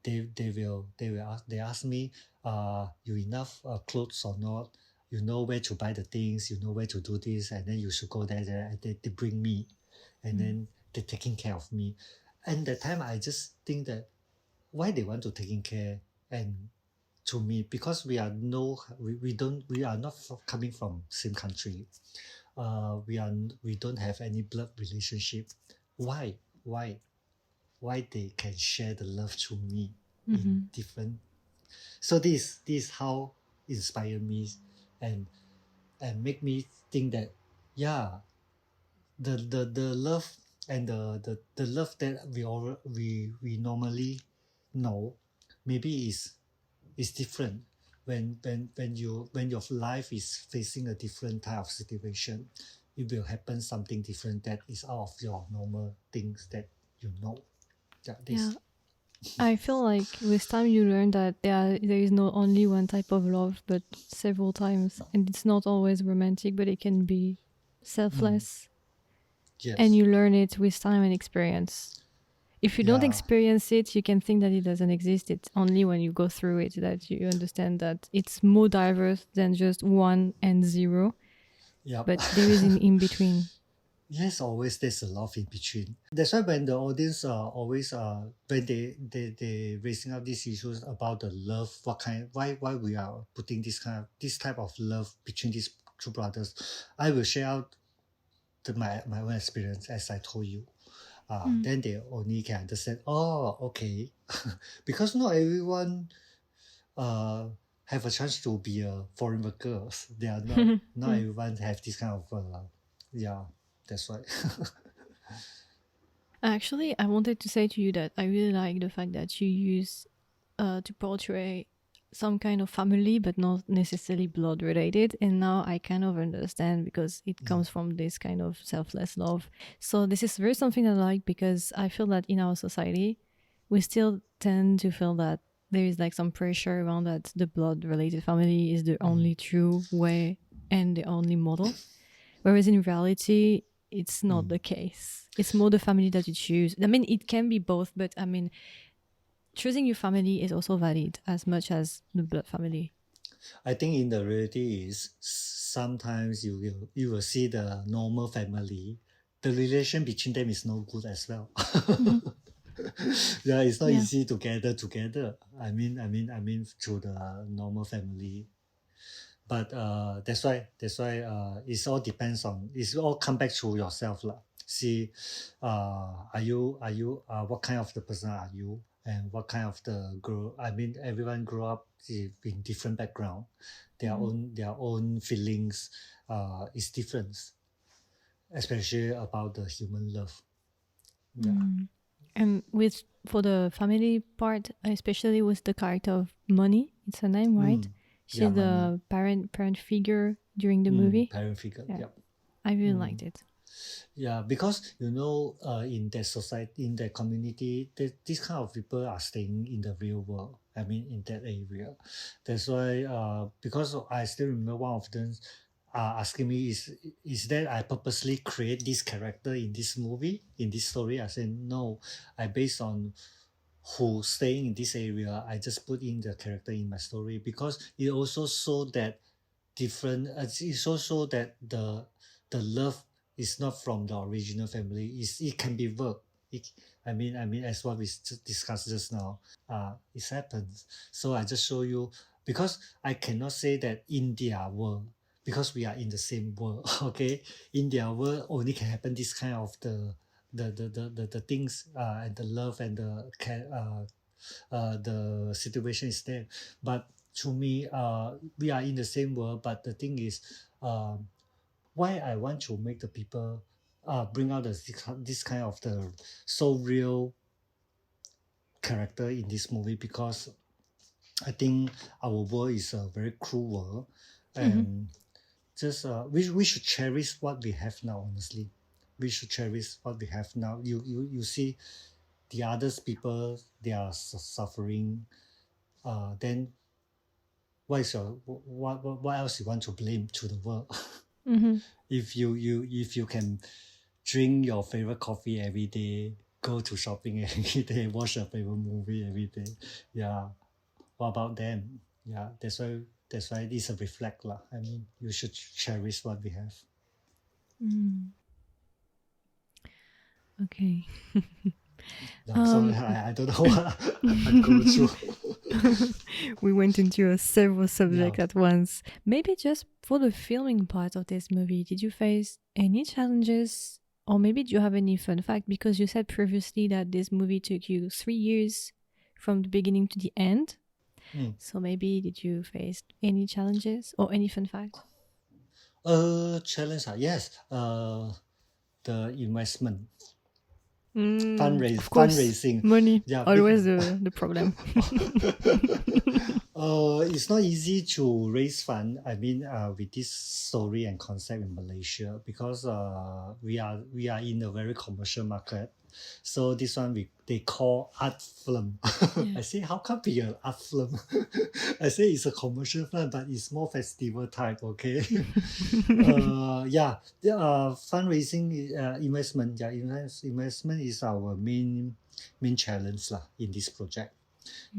ask me, you enough clothes or not? You know where to buy the things. You know where to do this, and then you should go there. And they bring me, and then they're taking care of me. And that time I just think that why they want to taking care, and to me, because we are not coming from same country. We don't have any blood relationship. Why they can share the love to me in different. So this is how inspire me, and make me think that the love and the love that we normally know, maybe is different when your life is facing a different type of situation. It will happen something different that is out of your normal things that you know. I feel like with time you learn that there is not only one type of love, but several times, and it's not always romantic, but it can be selfless. Yes. And you learn it with time and experience. If you don't experience it, you can think that it doesn't exist. It's only when you go through it that you understand that it's more diverse than just 1 and 0. Yep. but there is an in between. Yes, always there's a lot in between. That's why when the audience always when they raising up these issues about the love, why we are putting this type of love between these two brothers, I will share out my own experience as I told you. Then they only can understand. Oh, okay, because not everyone have a chance to be a foreign workers. They are not everyone have this kind of yeah. That's why. Actually, I wanted to say to you that I really like the fact that you use to portray some kind of family, but not necessarily blood related. And now I kind of understand because it comes from this kind of selfless love. So this is very something I like because I feel that in our society, we still tend to feel that there is like some pressure around that the blood related family is the only true way and the only model. Whereas in reality, it's not the case. It's more the family that you choose. I mean, it can be both, but I mean, choosing your family is also valid as much as the blood family. I think in the reality is sometimes you will see the normal family, the relation between them is no good as well. Yeah, it's not easy to gather together. I mean through the normal family. But that's why it's all depends on, it's all come back to yourself lah. See, are you what kind of the person are you, and what kind of the grow. I mean, everyone grew up in different background, their own feelings is different, especially about the human love. Yeah. And with for the family part, especially with the character of Money, it's her name, right? She's Yeah, the parent figure during the movie. Parent figure. Yeah. Yep. I really liked it. Yeah, because in that society, in that community, these kind of people are staying in the real world. I mean, in that area. That's why because I still remember one of them asking me, is that I purposely create this character in this movie, in this story? I said no. I based on who staying in this area. I just put in the character in my story because it also show that different. It also show that the love is not from the original family. It can be work. I mean, as what we discussed just now, it happens. So I just show you because I cannot say that in their world because we are in the same world. Okay, in their world only can happen this kind of the things and the love and the situation is there. But to me, we are in the same world. But the thing is, why I want to make the people bring out this kind of the so real character in this movie because I think our world is a very cruel world, and just we should cherish what we have now. Honestly, we should cherish what we have now. You see, the others people they are suffering. Then what else you want to blame to the world? If you can drink your favorite coffee every day, go to shopping every day, watch your favorite movie every day, yeah, what about them? Yeah, that's why it's a reflect lah. I mean, you should cherish what we have. Okay. No, sorry, I don't know what I go through. We went into several subjects at once. Maybe just for the filming part of this movie, did you face any challenges? Or maybe do you have any fun fact? Because you said previously that this movie took you 3 years from the beginning to the end. So maybe did you face any challenges or any fun fact? Challenge, yes. The investment. Of course, fundraising. Money, Yeah, always the problem. It's not easy to raise fund. I mean, with this story and concept in Malaysia because we are in a very commercial market. So this one they call art film. I say how come be an art film? I say it's a commercial film, but it's more festival type. Okay. Fundraising investment. Yeah, investment is our main challenge lah in this project.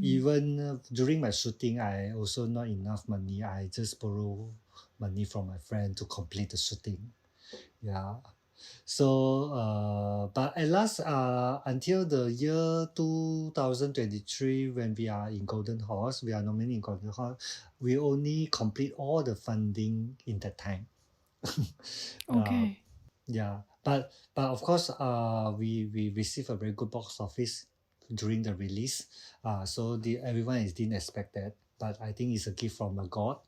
Even during my shooting, I also not enough money. I just borrow money from my friend to complete the shooting. Yeah. So, but at last, until the year 2023, when we are in Golden Horse, we are nominated in Golden Horse, we only complete all the funding in that time. Okay. Yeah, but of course, we receive a very good box office during the release. So everyone didn't expect that, but I think it's a gift from a God.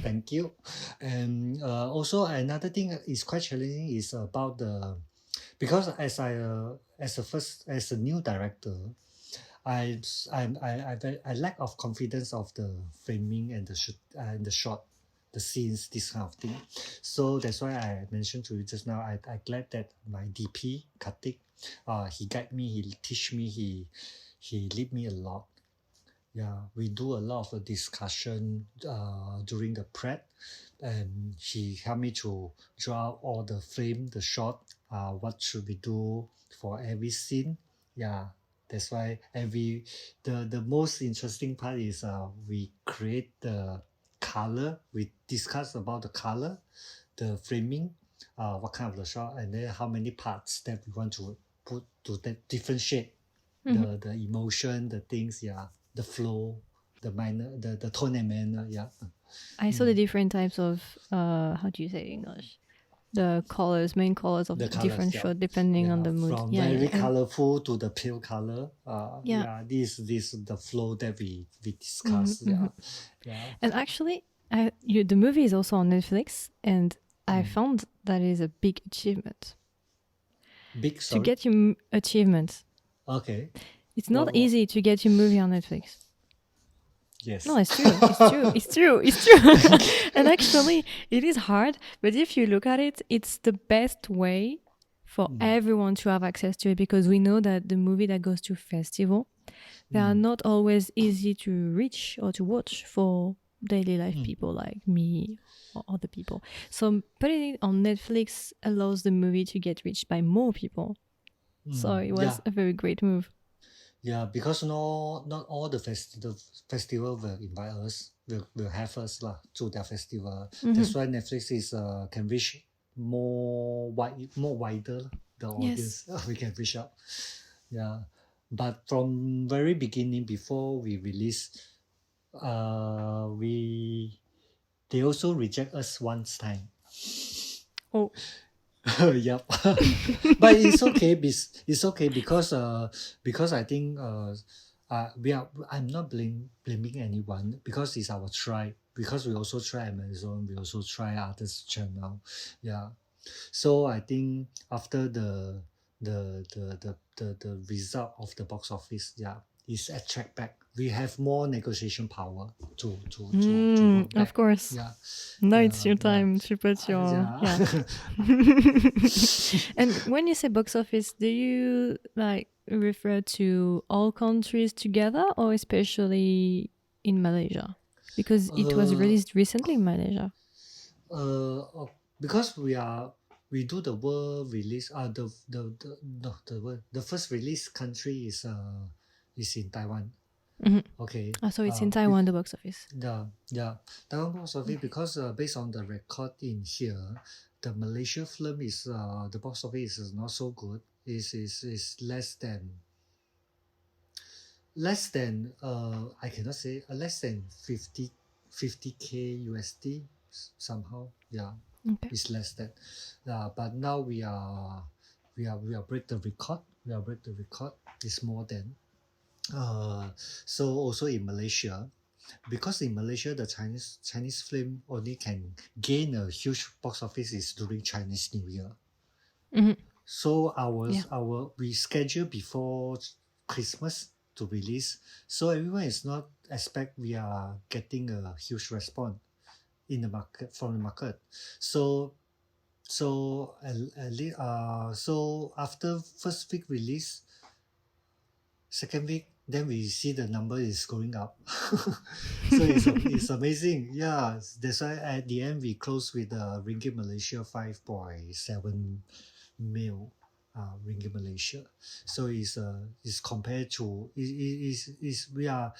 Thank you. And also another thing is quite challenging is about because as a new director, I lack of confidence of the framing and the shot, the scenes, this kind of thing. So that's why I mentioned to you just now. I glad that my DP Kartik, he guide me, he teach me, he lead me a lot. Yeah, we do a lot of discussion during the prep, and he helped me to draw all the frame, the shot, what should we do for every scene. Yeah, that's why the most interesting part is we create the color. We discuss about the color, the framing, what kind of the shot, and then how many parts that we want to put to differentiate the emotion, the things, yeah, the flow, the minor, the tone and manner, yeah. I saw the different types of how do you say in English? The colors, main colors of The colours, different yeah. shots depending on Yeah, the mood. from Yeah, very yeah. And, colorful to the pale color. yeah. Yeah, this the flow that we discuss. Yeah, yeah. And actually, the movie is also on Netflix, and I found that is a big achievement. Big, To sorry. get your achievement. Okay. It's not easy to get your movie on Netflix. Yes. No, it's true. It's true. It's true. It's true. And actually, it is hard. But if you look at it, it's the best way for everyone to have access to it, because we know that the movie that goes to festival, they are not always easy to reach or to watch for daily life people like me or other people. So putting it on Netflix allows the movie to get reached by more people. So it was a very great move. Yeah, because not all the festival will invite us, will have us lah to their festival. That's why Netflix is can reach more wider the audience. We can reach out. Yeah, but from very beginning before we release, they also reject us once time. Oh. Yep. But it's okay. It's okay because I think I'm not blaming anyone, because it's our try. Because we also try Amazon, we also try others channel. Yeah. So I think after the result of the box office, yeah, is attract back. We have more negotiation power to work back. Of course. Yeah. Now it's your time to put your And when you say box office, do you refer to all countries together, or especially in Malaysia? Because it was released recently in Malaysia. Because we do the world release. The first release country is in Taiwan. Okay. So it's in Taiwan, the box office. Yeah. Taiwan box office, because based on the record in here, the Malaysia film is the box office is not so good. Is less than I cannot say less than 50K USD somehow. Yeah. Okay. It's less than. But now we are break the record. It's more than. So also in Malaysia, because in Malaysia the Chinese film only can gain a huge box office is during Chinese New Year. So we schedule before Christmas to release. So everyone is not expect we are getting a huge response in the market from the market. So after first week release, second week, then we see the number is going up. So it's amazing. Yeah, that's why at the end we close with Ringgit Malaysia 5.7 mil Ringgit Malaysia. So it's compared to we are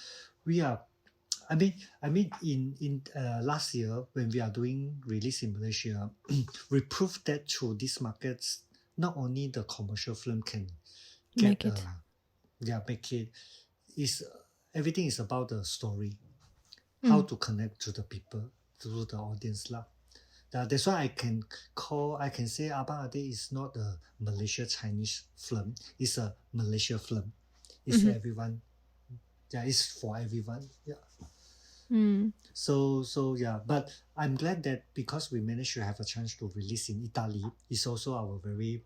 In last year when we are doing release in Malaysia, we proved that through these markets, not only the commercial film can Make get it. make it. Is everything is about the story, how to connect to the people, to the audience lah. That's why I can say Abang Adik is not a Malaysia Chinese film. It's a Malaysia film. It's everyone. Yeah, it's for everyone. Yeah. So yeah, but I'm glad that because we managed to have a chance to release in Italy, it's also our very,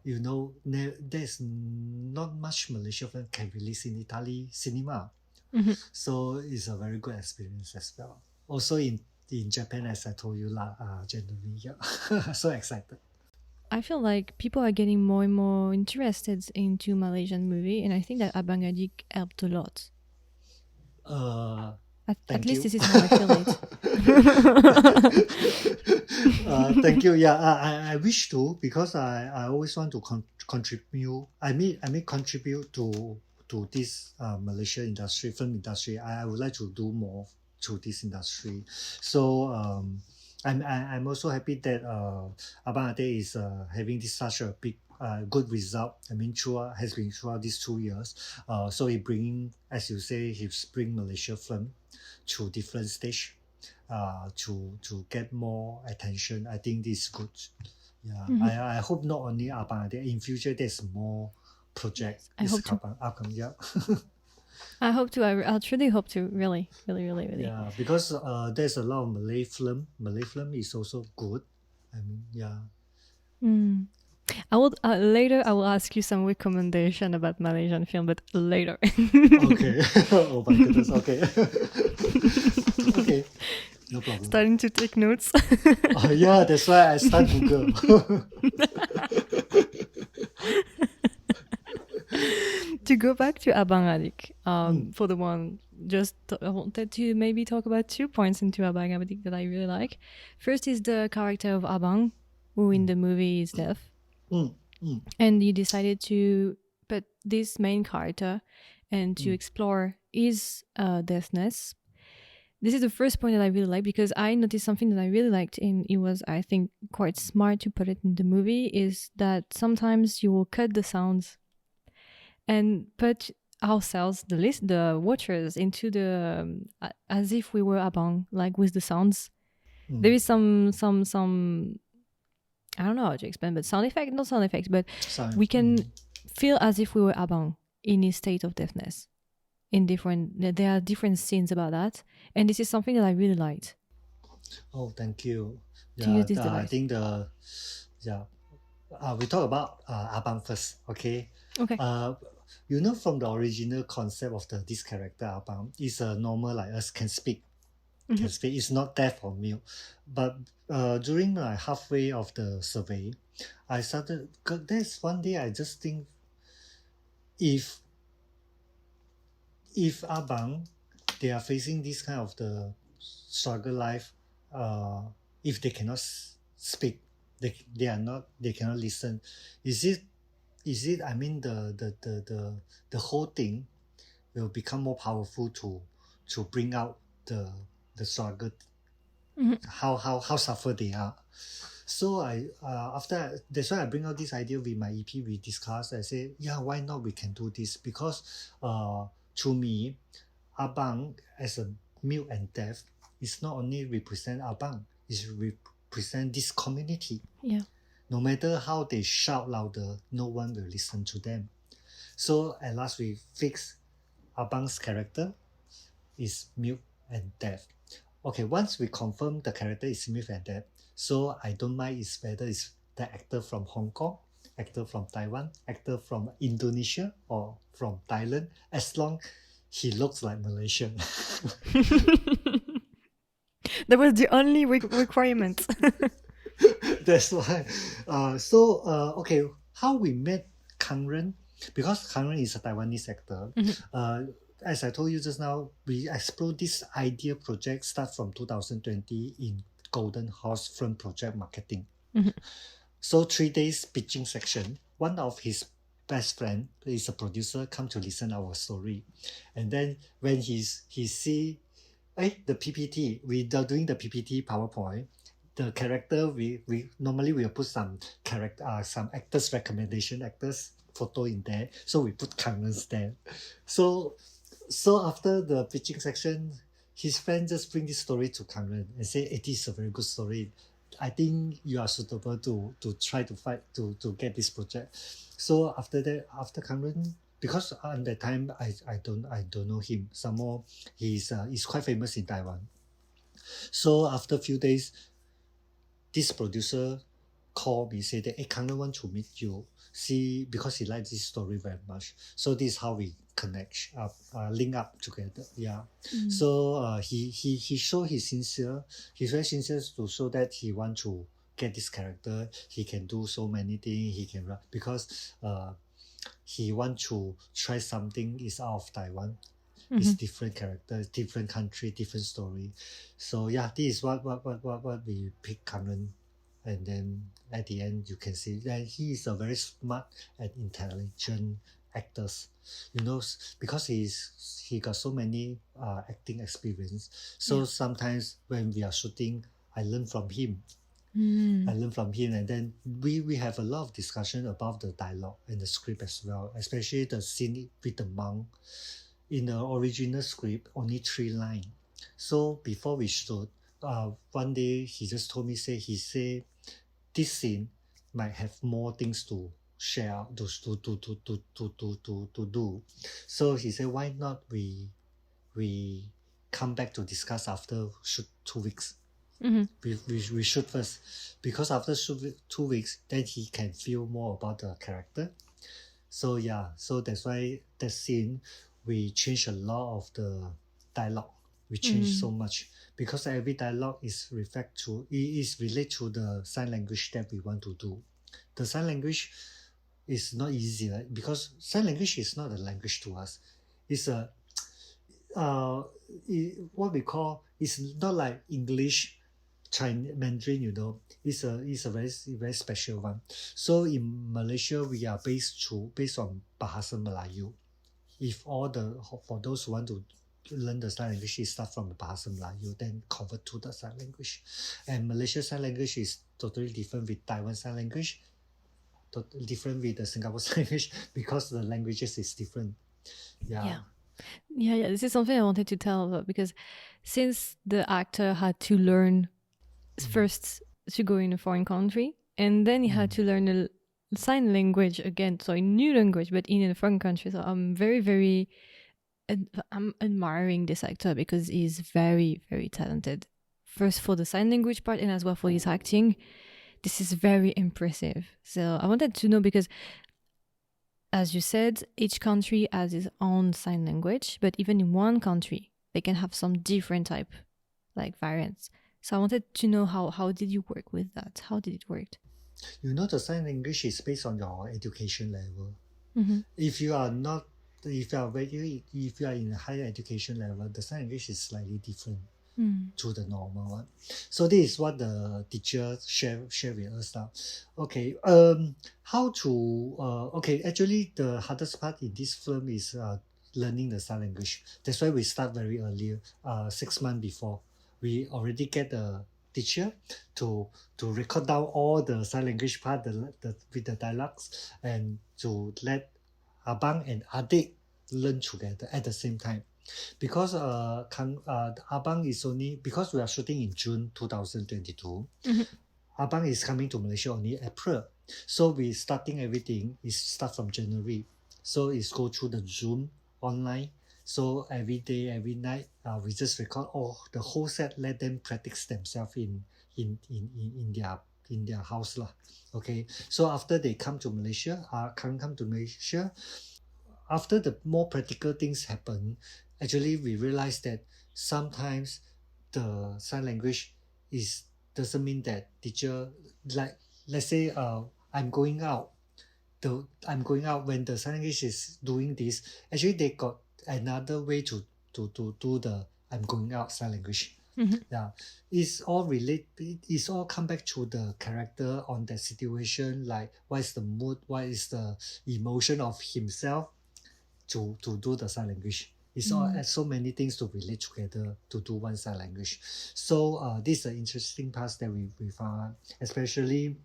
there's not much Malaysia film can release in Italy cinema. So it's a very good experience as well. Also in Japan, as I told you January. Yeah. So excited. I feel like people are getting more and more interested into Malaysian movie, and I think that Abang Adik helped a lot. At Thank least you. this is how I feel it. Thank you. Yeah, I wish to, because I always want to contribute. Contribute to this Malaysia industry, film industry. I would like to do more to this industry. So I'm also happy that Abang Ade is having such a big good result. Has been throughout these 2 years. So he bringing, as you say, he's bring Malaysia film to different stage. To get more attention. I think this is good. Yeah, I hope not only Abang Ade, in future there's more projects. I hope to. Outcome, yeah. I hope to. I truly hope to. Really. Yeah, because there's a lot of Malay film. Malay film is also good. Yeah. I will later. I will ask you some recommendation about Malaysian film, but later. Okay. Oh my goodness. Okay. Okay. No problem. Starting to take notes. Yeah, that's why I start Google. To go back to Abang Adik, for the one, I wanted to maybe talk about 2 points into Abang Adik that I really like. First is the character of Abang, who in the movie is deaf. And you decided to put this main character and to explore his deafness. This is the first point that I really like, because I noticed something that I really liked, and it was, I think, quite smart to put it in the movie, is that sometimes you will cut the sounds and put ourselves, the watchers, into the as if we were Abang, like with the sounds. There is some I don't know how to explain, but not sound effects, but we can feel as if we were Abang in his state of deafness. There are different scenes about that, and this is something that I really liked. Oh, thank you. To use this I device. think we talk about Abang first, okay? Okay. From the original concept of this character, Abang is a normal like us, can speak. Can speak. It's not deaf or mute. But during halfway of the survey, I started. There's one day I just think, if Abang, they are facing this kind of the struggle life, if they cannot speak, they cannot listen. Is it the whole thing will become more powerful to bring out the struggle, how suffer they are. So that's why I bring out this idea with my EP. We discussed. I say, why not we can do this, because to me, Abang as a mute and deaf is not only represent Abang, it's represent this community. Yeah. No matter how they shout louder, no one will listen to them. So at last we fix Abang's character is mute and deaf. Okay, once we confirm the character is mute and deaf, so I don't mind whether it's the actor from Hong Kong, actor from Taiwan, actor from Indonesia, or from Thailand, as long he looks like Malaysian. That was the only requirement. That's why. Okay, how we met Kang Ren, because Kang Ren is a Taiwanese actor. As I told you just now, we explored this idea project start from 2020 in Golden Horse Film Project Marketing. So 3 days pitching section. One of his best friend is a producer, come to listen our story, and then when he see the PPT. We are doing the PPT PowerPoint. The character we normally will put some character some actors recommendation actors photo in there. So we put Kangren's there. So after the pitching section, his friend just bring this story to Kangren and say, it is a very good story. I think you are suitable to try to fight to get this project. So after that, after Kangren, because at that time I don't know him. Some more he's quite famous in Taiwan. So after a few days, this producer called me, said that, hey, Kangren want to meet you. See, because he likes this story very much. So this is how we connect up, link up together. Yeah. So he showed he's very sincere to show that he want to get this character. He can do so many things. He can because he want to try something is out of Taiwan. It's different character, different country, different story. So yeah, this is what we pick Kangren. And then at the end, you can see that he is a very smart and intelligent actor. You know, because he got so many acting experience. So sometimes when we are shooting, I learn from him. I learn from him, and then we have a lot of discussion about the dialogue and the script as well, especially the scene with the monk. In the original script, only 3 lines. So before we shoot, one day he just told me, he said this scene might have more things to share to do. So he said, why not we come back to discuss after shoot 2 weeks. We shoot first, because after shoot 2 weeks, then he can feel more about the character. So yeah, so that's why the scene we change a lot of the dialogue. We change so much because every dialogue is related to the sign language that we want to do. The sign language is not easy, right? Because sign language is not a language to us. It's a what we call, it's not like English, Chinese, Mandarin, you know. It's a very special one. So in Malaysia, we are based on Bahasa Melayu. If for those who want to learn the sign language, it start from the Bahasa Melayu, then convert to the sign language. And Malaysia sign language is totally different with Taiwan sign language, totally different with the Singapore sign language, because the languages is different. Yeah. This is something I wanted to tell about, because since the actor had to learn first to go in a foreign country, and then he had to learn a sign language again, so a new language, but in a foreign country. So I'm I'm admiring this actor because he's very, very talented. First for the sign language part, and as well for his acting. This is very impressive. So I wanted to know, because as you said, each country has its own sign language, but even in one country, they can have some different type, like variants. So I wanted to know how did you work with that? How did it work? You know, the sign language is based on your education level. If you are in a higher education level, the sign language is slightly different to the normal one. So this is what the teacher share with us now. Okay, how to actually the hardest part in this film is learning the sign language. That's why we start very early, 6 months before. We already get the teacher to record down all the sign language part with the dialogues, and to let Abang and Adik learn together at the same time. Because Abang is only, because we are shooting in June 2022, Abang is coming to Malaysia only April. So we starting everything is start from January. So it's go through the Zoom online. So every day, every night, we just record the whole set. Let them practice themselves in their house lah. Okay. So after they come to Malaysia, after the more practical things happen, actually we realize that sometimes the sign language doesn't mean that teacher, like let's say I'm going out when the sign language is doing this, actually they got another way to do the I'm going out sign language. Yeah, it's all come back to the character on that situation, like what is the mood, what is the emotion of himself to do the sign language. It's all so many things to relate together to do one sign language. So this is an interesting part that we found, especially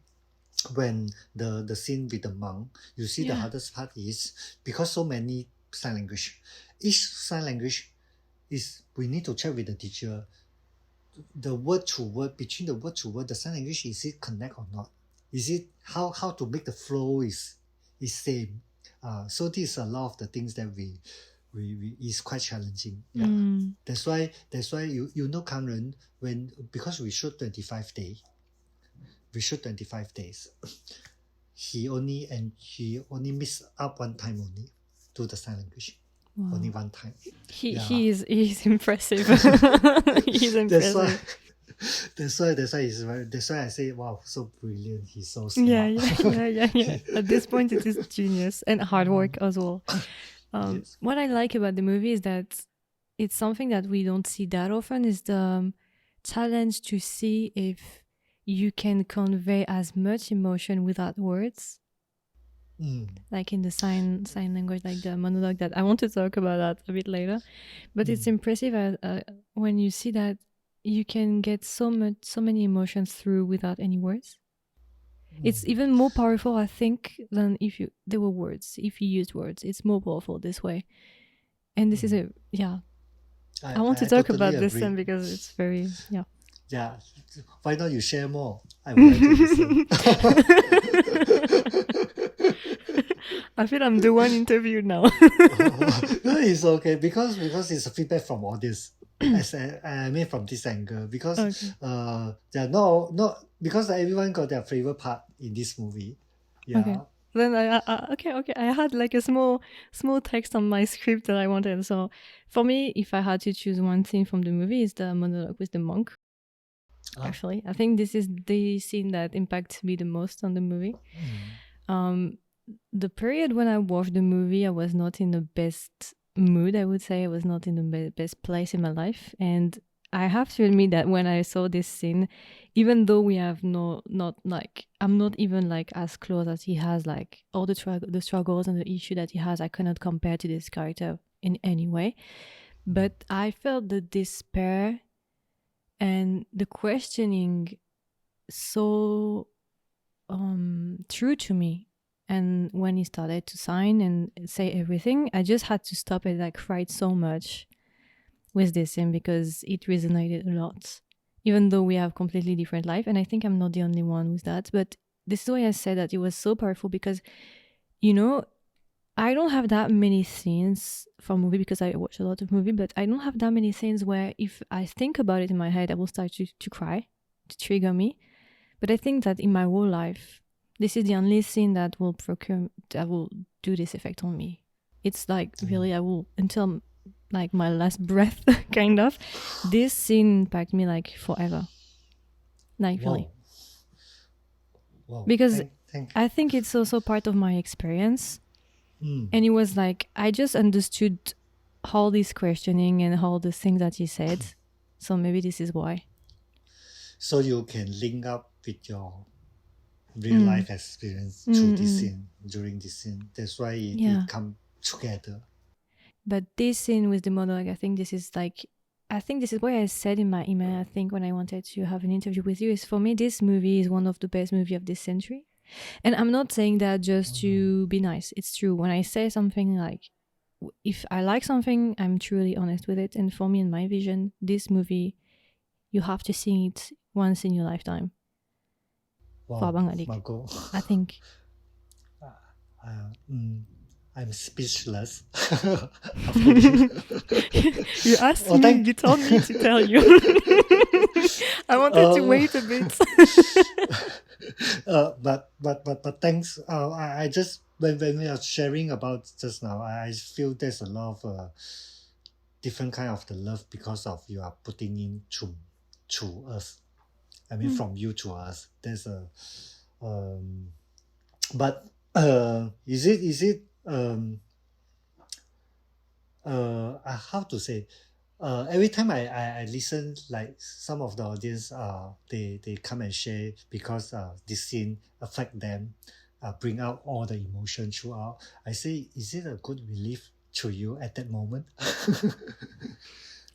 when the scene with the monk. You see the hardest part is because so many sign language. Each sign language is we need to check with the teacher. The word to word, between the word to word, the sign language, is it connect or not? Is it how to make the flow is same? So this is a lot of the things that we is quite challenging. Yeah. That's why you know Karen, when because we shoot 25 days. We shoot 25 days. He only missed up one time only to the sign language. Wow. Only one time. He's impressive. He's impressive. That's why I say, wow, so brilliant. He's so smart. Yeah. At this point, it is genius and hard work as well. Yes. What I like about the movie is that it's something that we don't see that often, is the challenge to see if you can convey as much emotion without words. Like in the sign language, like the monologue that I want to talk about that a bit later. But it's impressive when you see that you can get so many emotions through without any words. It's even more powerful, I think, than if there were words. If you used words, it's more powerful this way. And this is I want to talk about this one because it's very Yeah. Why not you share more? I would like to listen. I feel I'm the one interviewed now. No, it's okay because it's a feedback from audience. As I mean from this angle, because because everyone got their favorite part in this movie. Yeah. Okay. Then I had like a small text on my script that I wanted. So for me, if I had to choose one scene from the movie, it's the monologue with the monk. Actually, I think this is the scene that impacts me the most on the movie. The period when I watched the movie, I was not in the best mood, I would say. I was not in the best place in my life. And I have to admit that when I saw this scene, even though we have not like, I'm not even like as close as he has, like all the struggles and the issue that he has, I cannot compare to this character in any way. But I felt the despair and the questioning so true to me. And when he started to sign and say everything, I just had to stop and like cried so much with this scene because it resonated a lot, even though we have completely different life. And I think I'm not the only one with that. But this is why I said that it was so powerful because, I don't have that many scenes from movie because I watch a lot of movie, but I don't have that many scenes where if I think about it in my head, I will start to cry, to trigger me. But I think that in my whole life, this is the only scene that will do this effect on me. It's like really, I will, until like my last breath, kind of. This scene impacted me like forever. Like really. Wow. Because I think it's also part of my experience. And it was like, I just understood all this questioning and all the things that he said. So maybe this is why. So you can link up with your real life experience through this scene, during this scene. That's why it come together. But this scene with the monologue, I think this is why I said in my email, I think when I wanted to have an interview with you, is for me, this movie is one of the best movies of this century. And I'm not saying that just to be nice. It's true. When I say something like, if I like something, I'm truly honest with it. And for me, in my vision, this movie, you have to see it once in your lifetime. Wow, for Abang Adik, Marco. I think. I'm speechless. You asked me, you told me to tell you. I wanted to wait a bit. But thanks. I just when we are sharing about just now, I feel there's a lot of different kind of the love because of you are putting in to us. I mean, from you to us. There's a but is it how to say, every time I listen, like some of the audience they come and share because this scene affect them, bring out all the emotion throughout. I say, is it a good relief to you at that moment?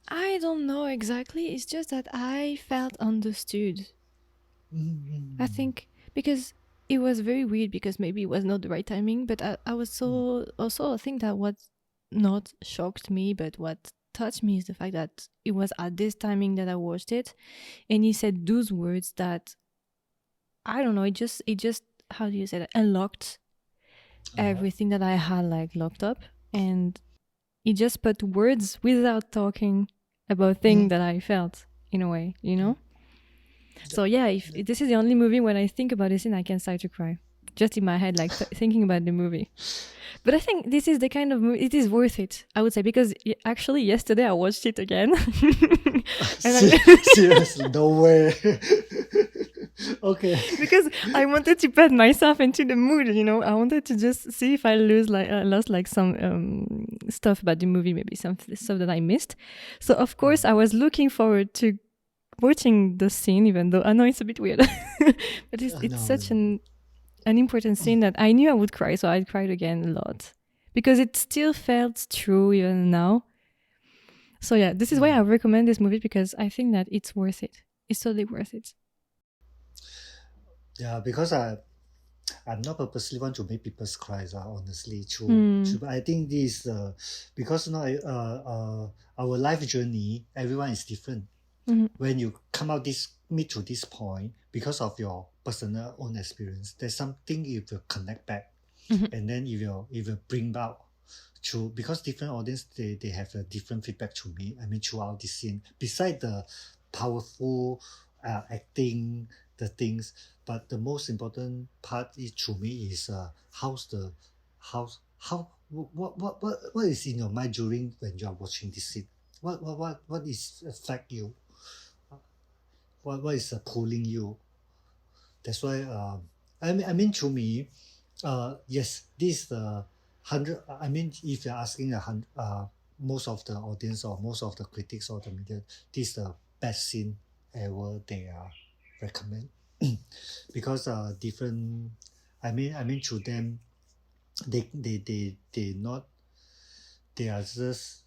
I don't know exactly. It's just that I felt understood. I think because it was very weird because maybe it was not the right timing, but I was so also I think that what not shocked me, but what touched me is the fact that it was at this timing that I watched it, and he said those words that I don't know. It just how do you say that, unlocked everything that I had like locked up, and he just put words without talking about things that I felt in a way, you know. So yeah, if this is the only movie when I think about this scene, I can start to cry, just in my head, like thinking about the movie. But I think this is the kind of movie, it is worth it, I would say, because actually yesterday I watched it again. Seriously, no way. Okay. Because I wanted to put myself into the mood, you know. I wanted to just see if I lost like some stuff about the movie, maybe some stuff that I missed. So of course I was looking forward to watching the scene, even though I know it's a bit weird. But it's such an important scene that I knew I would cry, so I cried again a lot because it still felt true even now. So yeah, this is why I recommend this movie, because I think that it's worth it. It's totally worth it. Yeah, because I'm not purposely want to make people cry, honestly. True. I think this because our life journey, everyone is different. When you come out meet to this point, because of your personal own experience, there's something you will connect back, and then it will bring out to, because different audience they have a different feedback to me. I mean, throughout this scene, beside the powerful acting, the things, but the most important part is to me is how what is in your mind during when you are watching this scene. What is affect you? What is pulling you? That's why I mean to me, yes, this is the 100. I mean, if you're asking most of the audience or most of the critics or the media, this is the best scene ever they recommend. Because different, I mean to them, they not, they are just,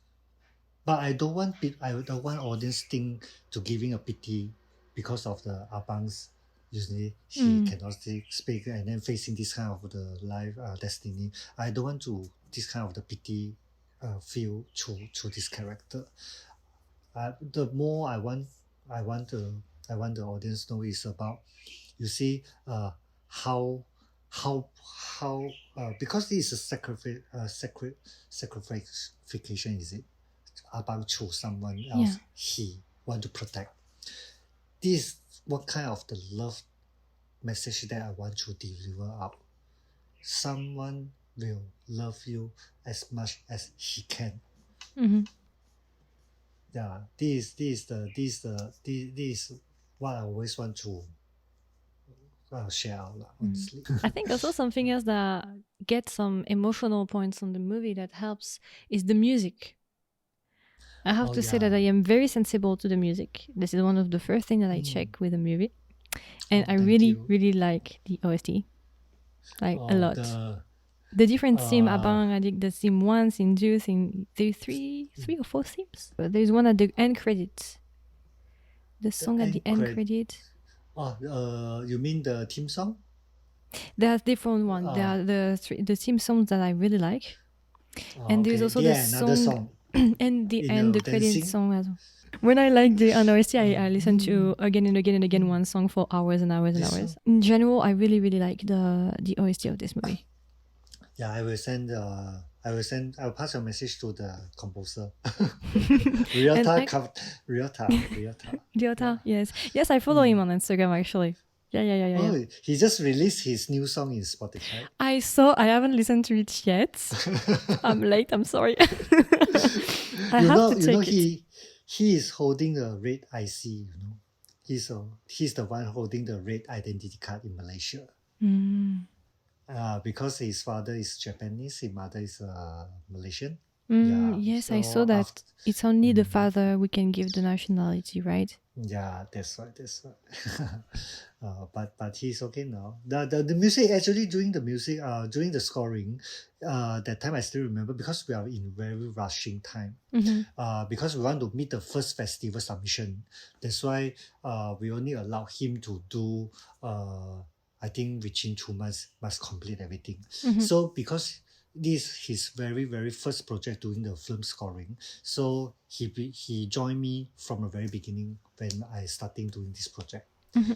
but I don't want audience think to giving a pity because of the Abang's, usually he cannot speak and then facing this kind of the life destiny. I don't want to this kind of the pity feel to this character. The more I want the audience know is about, you see, how because this is a sacrification, is it, about to someone else he want to protect. This what kind of the love message that I want to deliver out. Someone will love you as much as he can. Yeah, this is what I always want to share out, honestly. I think also something else that gets some emotional points on the movie that helps is the music. I have to say that I am very sensible to the music. This is one of the first things that I check with a movie. And I really like the OST. Like a lot. The different theme, Abang Adik, the theme 1, theme 2, theme 3 or 4 themes. But there's one at the end credits. The song at the end credit. You mean the theme song? There's different one. There are the theme songs that I really like. And there's also the song and the end, the credit song as well. When I like the OST, I listen to again and again and again one song for hours and hours and hours. In general, I really like the OST of this movie. Yeah, I'll pass your message to the composer. Ryota, yes, I follow him on Instagram actually. Yeah. Oh, he just released his new song in Spotify. I haven't listened to it yet. I'm late, I'm sorry. I have to check it. He is holding a red IC, you know. He's the one holding the red identity card in Malaysia. Because his father is Japanese, his mother is Malaysian. Yeah. Yes, I saw So that. after, It's only the father we can give the nationality, right? yeah, that's right. That's right. But he's okay now. The music actually during the scoring, that time I still remember because we are in very rushing time. Because we want to meet the first festival submission. That's why we only allow him to do I think within 2 months must complete everything. So because this is his very very first project doing the film scoring, so he joined me from the very beginning when I starting doing this project.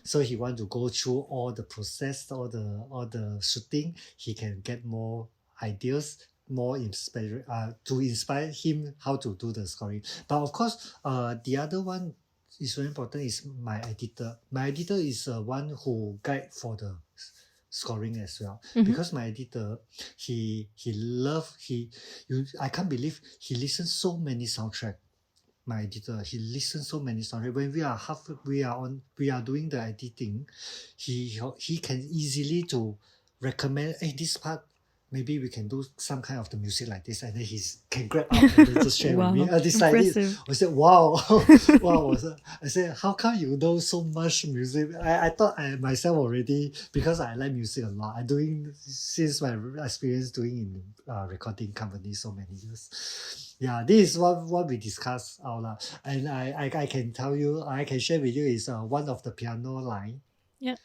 So he want to go through all the process, all the shooting. He can get more ideas, more inspire to inspire him how to do the scoring. But of course, the other one is very important is my editor. My editor is one who guide for the scoring as well, because my editor he love he you I can't believe he listens so many soundtrack. My editor, he listens so many songs. When we are doing the editing, he can easily to recommend, hey, this part maybe we can do some kind of the music like this, and then he can grab out and then just share with me. Wow, This like this. impressive. I said, wow, wow. I said, how come you know so much music? I thought I myself already, because I like music a lot. I doing since my experience doing in recording company so many years. Yeah, this is what we discussed out loud. And I can tell you, I can share with you is one of the piano line. Yeah.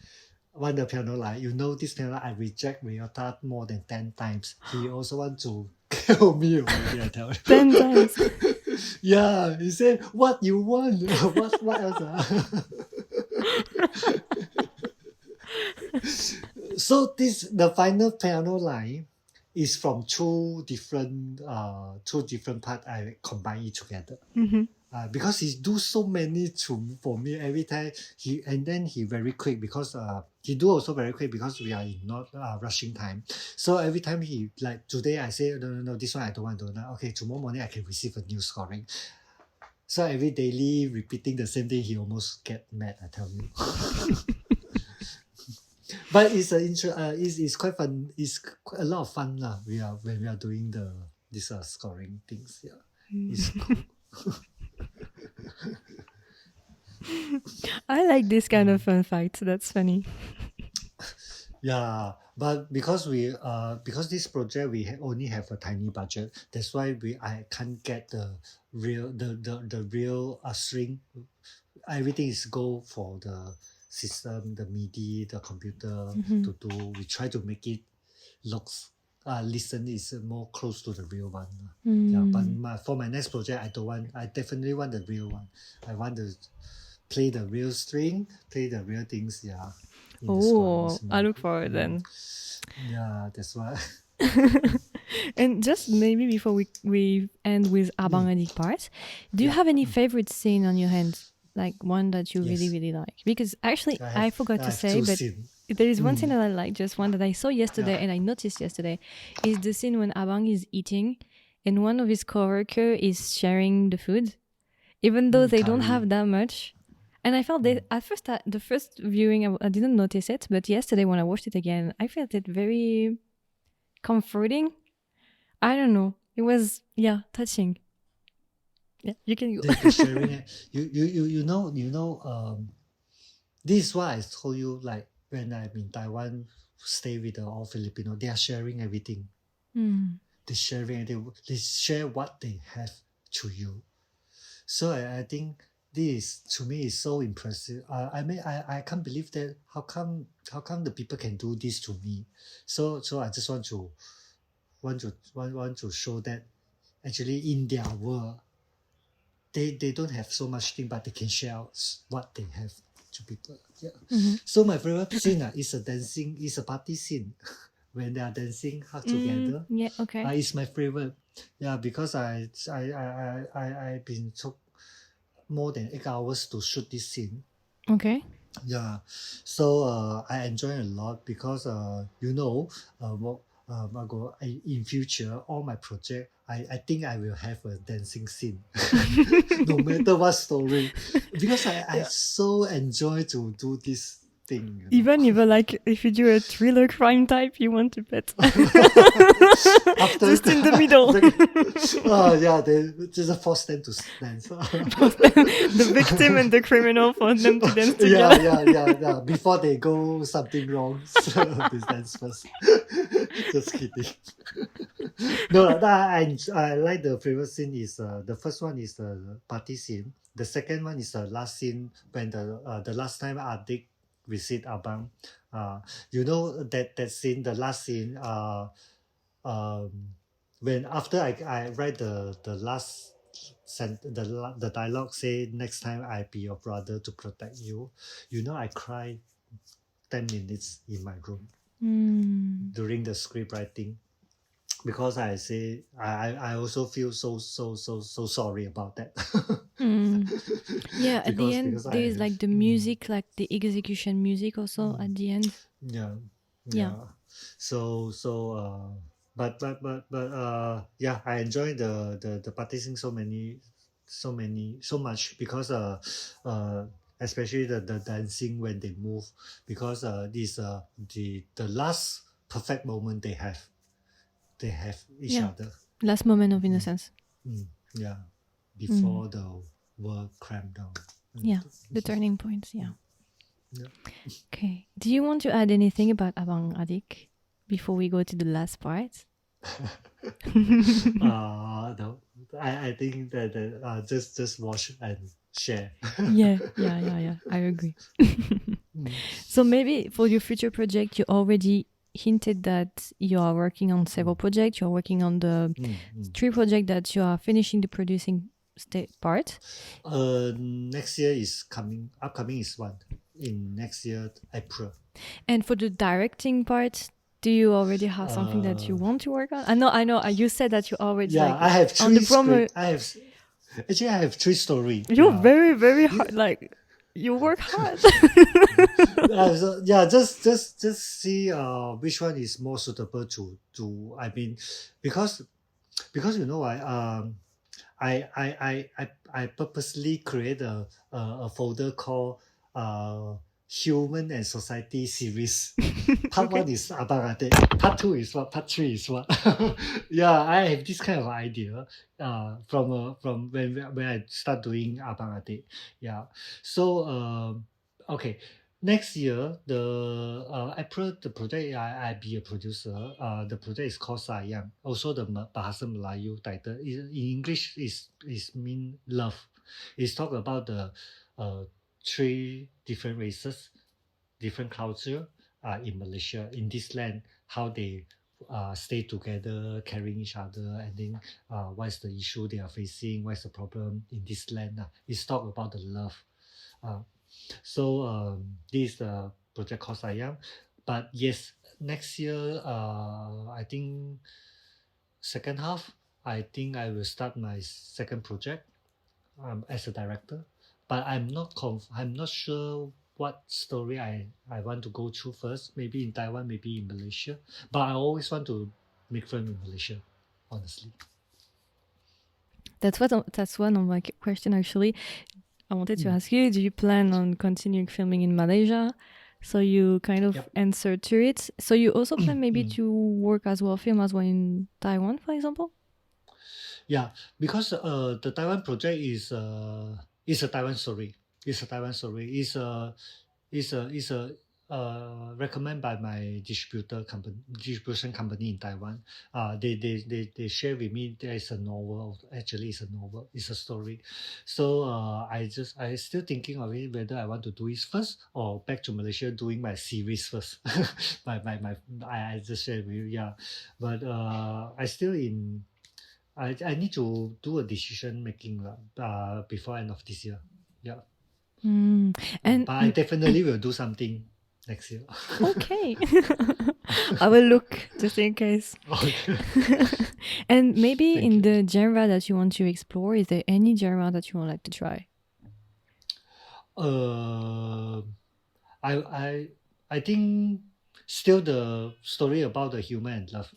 One the piano line. You know this piano line, I reject Ryota more than 10 times. He also want to kill me already, I tell you. 10 times. Yeah, he said, what you want? what else? So the final piano line is from two different part. I combine it together. Because he do so many for me every time. He very quick, because he do also very quick because we are in not rushing time. So every time he, like today I say no, this one I don't want to do now. Okay, tomorrow morning I can receive a new scoring. So every daily repeating the same thing, he almost get mad, I tell you. But it's it's quite fun. It's a lot of fun lah. When we are doing this scoring things. Yeah, it's cool. I like this kind of fun facts. That's funny. Yeah, but because because this project we only have a tiny budget, that's why I can't get the real string. Everything is go for the system, the MIDI, the computer to do. We try to make it looks listen is more close to the real one. Yeah, but for my next project, I definitely want the real one. I want to play the real string, play the real things. Yeah. Oh, I look forward then. Yeah, that's why. And just maybe before we end with Abang Adik part, do you have any favorite scene on your hands? Like one that you really, really like? Because actually, I forgot to say, but there is one scene that I like, just one that I saw yesterday and I noticed yesterday, is the scene when Abang is eating and one of his coworker is sharing the food, even though they don't have that much. And I felt that at first, the first viewing, I didn't notice it, but yesterday when I watched it again, I felt it very comforting. I don't know. It was, touching. Yeah, you can go. They're sharing it. You know, this is why I told you, like, when I'm in Taiwan, stay with all Filipino, they are sharing everything. They sharing, they share what they have to you. So I think this to me is so impressive. I mean, I can't believe that how come the people can do this to me. So I just want to show that actually in their world they don't have so much thing, but they can share out what they have to people. Yeah. So my favorite scene is a party scene when they are dancing together. Yeah, okay. It's my favorite. Yeah, because I've been took more than 8 hours to shoot this scene. Okay. Yeah, so I enjoy a lot because Margot, in future all my project I think I will have a dancing scene, no matter what story, because I so enjoy to do this thing. Even like if you do a thriller crime type, you want to put After just in the middle. just force them to dance. The victim and the criminal for them to dance together. Yeah. Before they go something wrong, so they dance first. Just kidding. No, I like the favorite scene is the first one is the party scene. The second one is the last scene when the last time Adik visit Abang. That scene, the last scene. Um, when after I write the last the dialogue say next time I be your brother to protect you. I cried 10 minutes in my room during the script writing. Because I say I also feel so sorry about that. Yeah, at the end because there's like the music, like the execution music also at the end. Yeah. But I enjoy the practicing so much because especially the dancing when they move, because this the last perfect moment they have each other. Last moment of innocence. Yeah, before the world cramped down. The turning points. Yeah. Okay. Do you want to add anything about Abang Adik before we go to the last part? No, I think that just watch and share. Yeah. I agree. So maybe for your future project, you already hinted that you are working on several projects. You're working on the 3 projects that you are finishing the producing part. Next year is coming. Upcoming is one in next year April. And for the directing part, do you already have something that you want to work on? I know. You said that you already I have 3 on the promo. I have 3 stories. You're very, very hard. Like you work hard. Just see which one is more suitable to I mean, because I purposely create a folder called Human and Society series. Part 1 is Abang Adik. Part 2 is what? Part 3 is what? I have this kind of idea from when I start doing Abang Adik. So okay. Next year, the April, the project I be a producer. The project is called Sayang. Also, the Bahasa Melayu title in English is mean love. It's talk about the 3 different races, different culture in Malaysia, in this land, how they stay together, caring each other, and then what's the issue they are facing, what's the problem in this land. It's talk about the love. So this is the project called Sayang. But yes, next year, I think second half, I think I will start my second project as a director. But I'm not sure what story I want to go through first. Maybe in Taiwan, maybe in Malaysia. But I always want to make film in Malaysia, honestly. That's one of my question actually. I wanted to ask you, do you plan on continuing filming in Malaysia? So you kind of answer to it. So you also plan maybe to work as well, film as well in Taiwan, for example? Yeah, because the Taiwan project is a Taiwan story. It's a Taiwan story. It's a recommended by my distribution company in Taiwan. They share with me there is a novel. Actually, it's a novel. It's a story. So I still thinking of it whether I want to do it first or back to Malaysia doing my series first. I just share with you. But I still in. I need to do a decision making before end of this year. And but I definitely will do something next year. Okay. I will look just in case. Okay. And maybe in the genre that you want to explore, is there any genre that you would like to try? I think still the story about the human and love.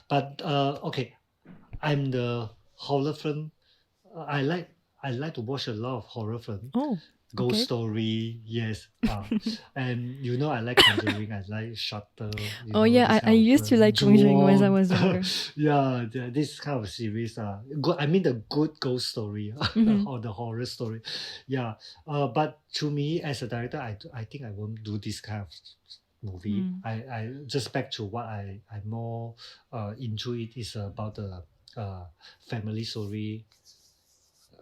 But okay, I'm the horror film. I like I like to watch a lot of horror film. Oh, Ghost okay. story, yes. And I like Conjuring, I like Shutter, Oh yeah, this I kind of used to like Conjuring when I Ju-on. was younger. Yeah, this kind of series are good. I mean the good ghost story Mm-hmm. or the horror story. Yeah. But to me as a director, I think I won't do this kind of movie. Mm. I just back to what I'm more into it is about the family story.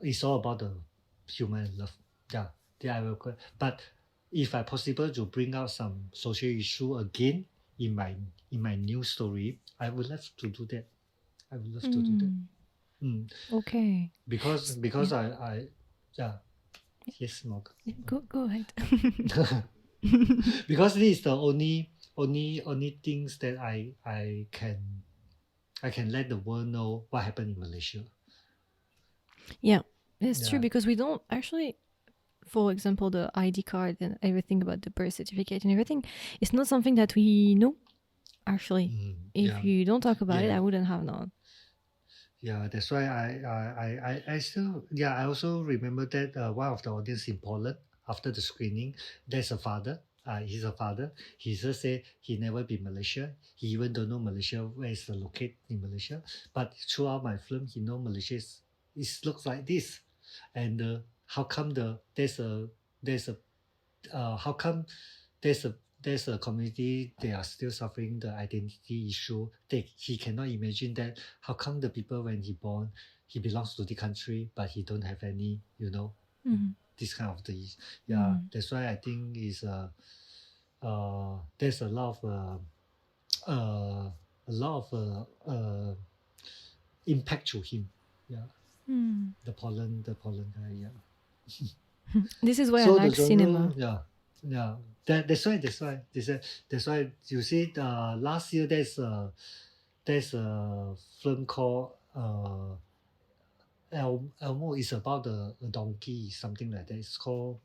It's all about the human love. Yeah, I will. But if I possible to bring out some social issue again in my new story, I would love to do that. I would love to do that. Mm. Mm. Okay. Because Yeah. I yeah, yes, Morgan. Yeah, go ahead. Because this is the only things that I can let the world know what happened in Malaysia. Yeah, it's true Yeah. because we don't actually, for example, the ID card and everything about the birth certificate and everything, it's not something that we know. Actually, if Yeah. you don't talk about it, Yeah. I wouldn't have known. Yeah, that's why I still, I also remember that one of the audience in Poland after the screening, there's a father. He's a father. He just say he never been Malaysia. He even don't know Malaysia where is the locate in Malaysia. But throughout my film, he know Malaysia it looks like this, and how come there's a how come there's a community they are still suffering the identity issue. He cannot imagine that how come the people when he born he belongs to the country but he don't have any Mhm. this kind of things. Yeah, that's why I think is there's a lot of impact to him. Yeah, Mm. the pollen guy. Yeah. This is why I So the like genre, cinema. yeah. That's why you see. Last year there's a film called Elmo. Is about a donkey, something like that. It's called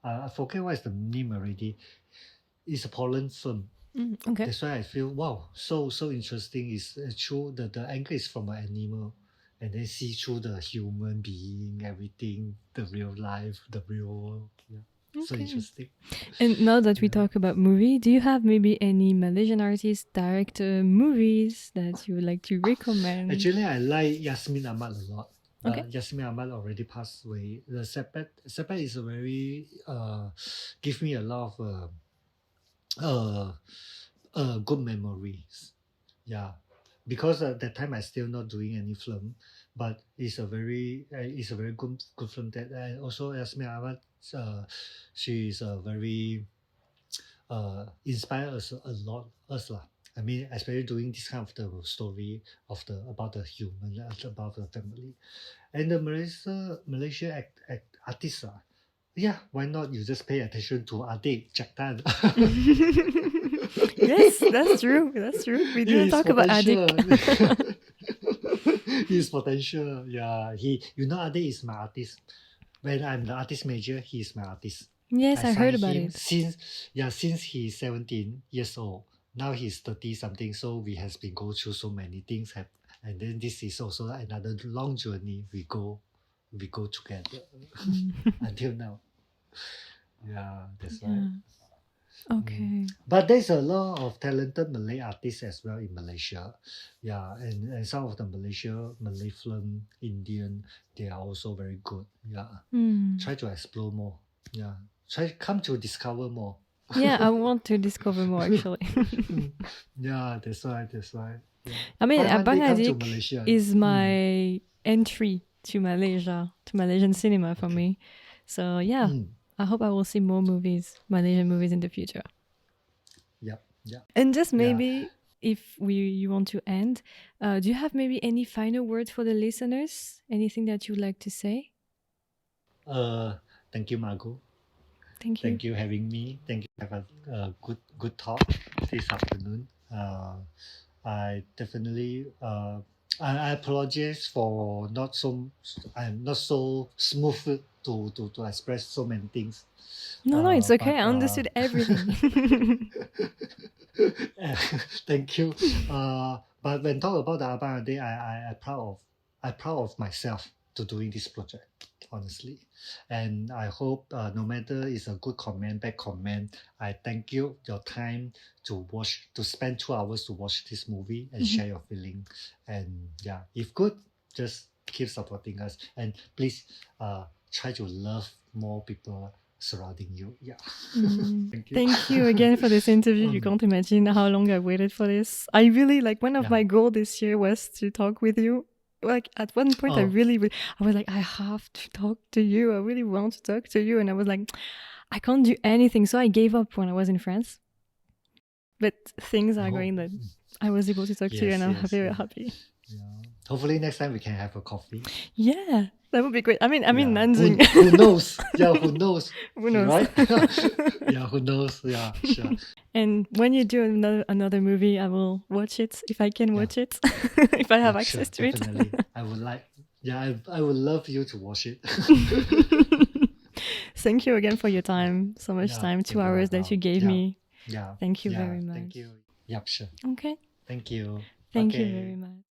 I forget what is the name already. It's a Poland film. Okay. That's why I feel wow, so interesting. Is true the angle is from an animal, and then see through the human being, everything, the real life, the real world. Yeah, so Okay. interesting. And now that we Yeah. talk about movie, do you have maybe any Malaysian artist, director, movies that you would like to recommend? Actually, I like Yasmin Ahmad a lot. Okay. Yasmin Ahmad already passed away. The Sepet is a very give me a lot of good memories. Yeah, because at that time I still not doing any film, but it's a very good film that and also Yasmin Ahmad she is a very inspire us a lot us lah. I mean, especially doing this kind of the story of the about the human, about the family, and the Malaysia artists. Yeah, why not you just pay attention to Adik Jaktan? Yes, that's true. That's true. We didn't His talk about Adik. potential. His potential. Yeah, Adik is my artist. When I'm the artist major, he is my artist. Yes, I heard signed about him it. since he's 17 years old. Now he's 30 something. So we has been go through so many things. And then this is also another long journey we go together until now. Yeah, that's Yeah. right. Okay. But there's a lot of talented Malay artists as well in Malaysia. Yeah, and some of the Malay film, Indian, they are also very good. Yeah. Try to explore more. Yeah. Come to discover more. Yeah, I want to discover more actually. Yeah, that's right. Yeah. I mean, One Abang day come to Adik Malaysia. is my entry to Malaysia, to Malaysian cinema for me. So yeah, I hope I will see more Malaysian movies in the future. Yep. And just maybe if you want to end, do you have maybe any final words for the listeners? Anything that you would like to say? Thank you, Margot. Thank you. Thank you having me. Thank you for have a good talk this afternoon. I definitely I apologize for I'm not so smooth to express so many things. No, it's okay. I But understood everything. thank you. But when talk about the Abang Adik, I proud of myself to doing this project. honestly. And I hope no matter it's a good comment, bad comment, I thank you your time to spend 2 hours to watch this movie and share your feeling. And yeah, if good, just keep supporting us. And please try to love more people surrounding you. Yeah. Thank you. Thank you again for this interview. You can't imagine how long I waited for this. I really one of my goals this year was to talk with you. Like at one point, I was like, I have to talk to you. I really want to talk to you. And I was like, I can't do anything. So I gave up when I was in France. But things are going that I was able to talk to you, and I'm very happy. Yeah. Hopefully next time we can have a coffee. Yeah, that would be great. I mean, Nanjing. Who knows? Yeah, who knows? Who knows? Right? Yeah, who knows? Yeah, sure. And when you do another movie, I will watch it if I can watch it, if I have access to definitely. it. I would like. Yeah, I would love you to watch it. Thank you again for your time. So much time, 2 hours that you gave me. Yeah. Thank you very much. Thank you. Yep, sure. Okay. Thank you. Thank you very much.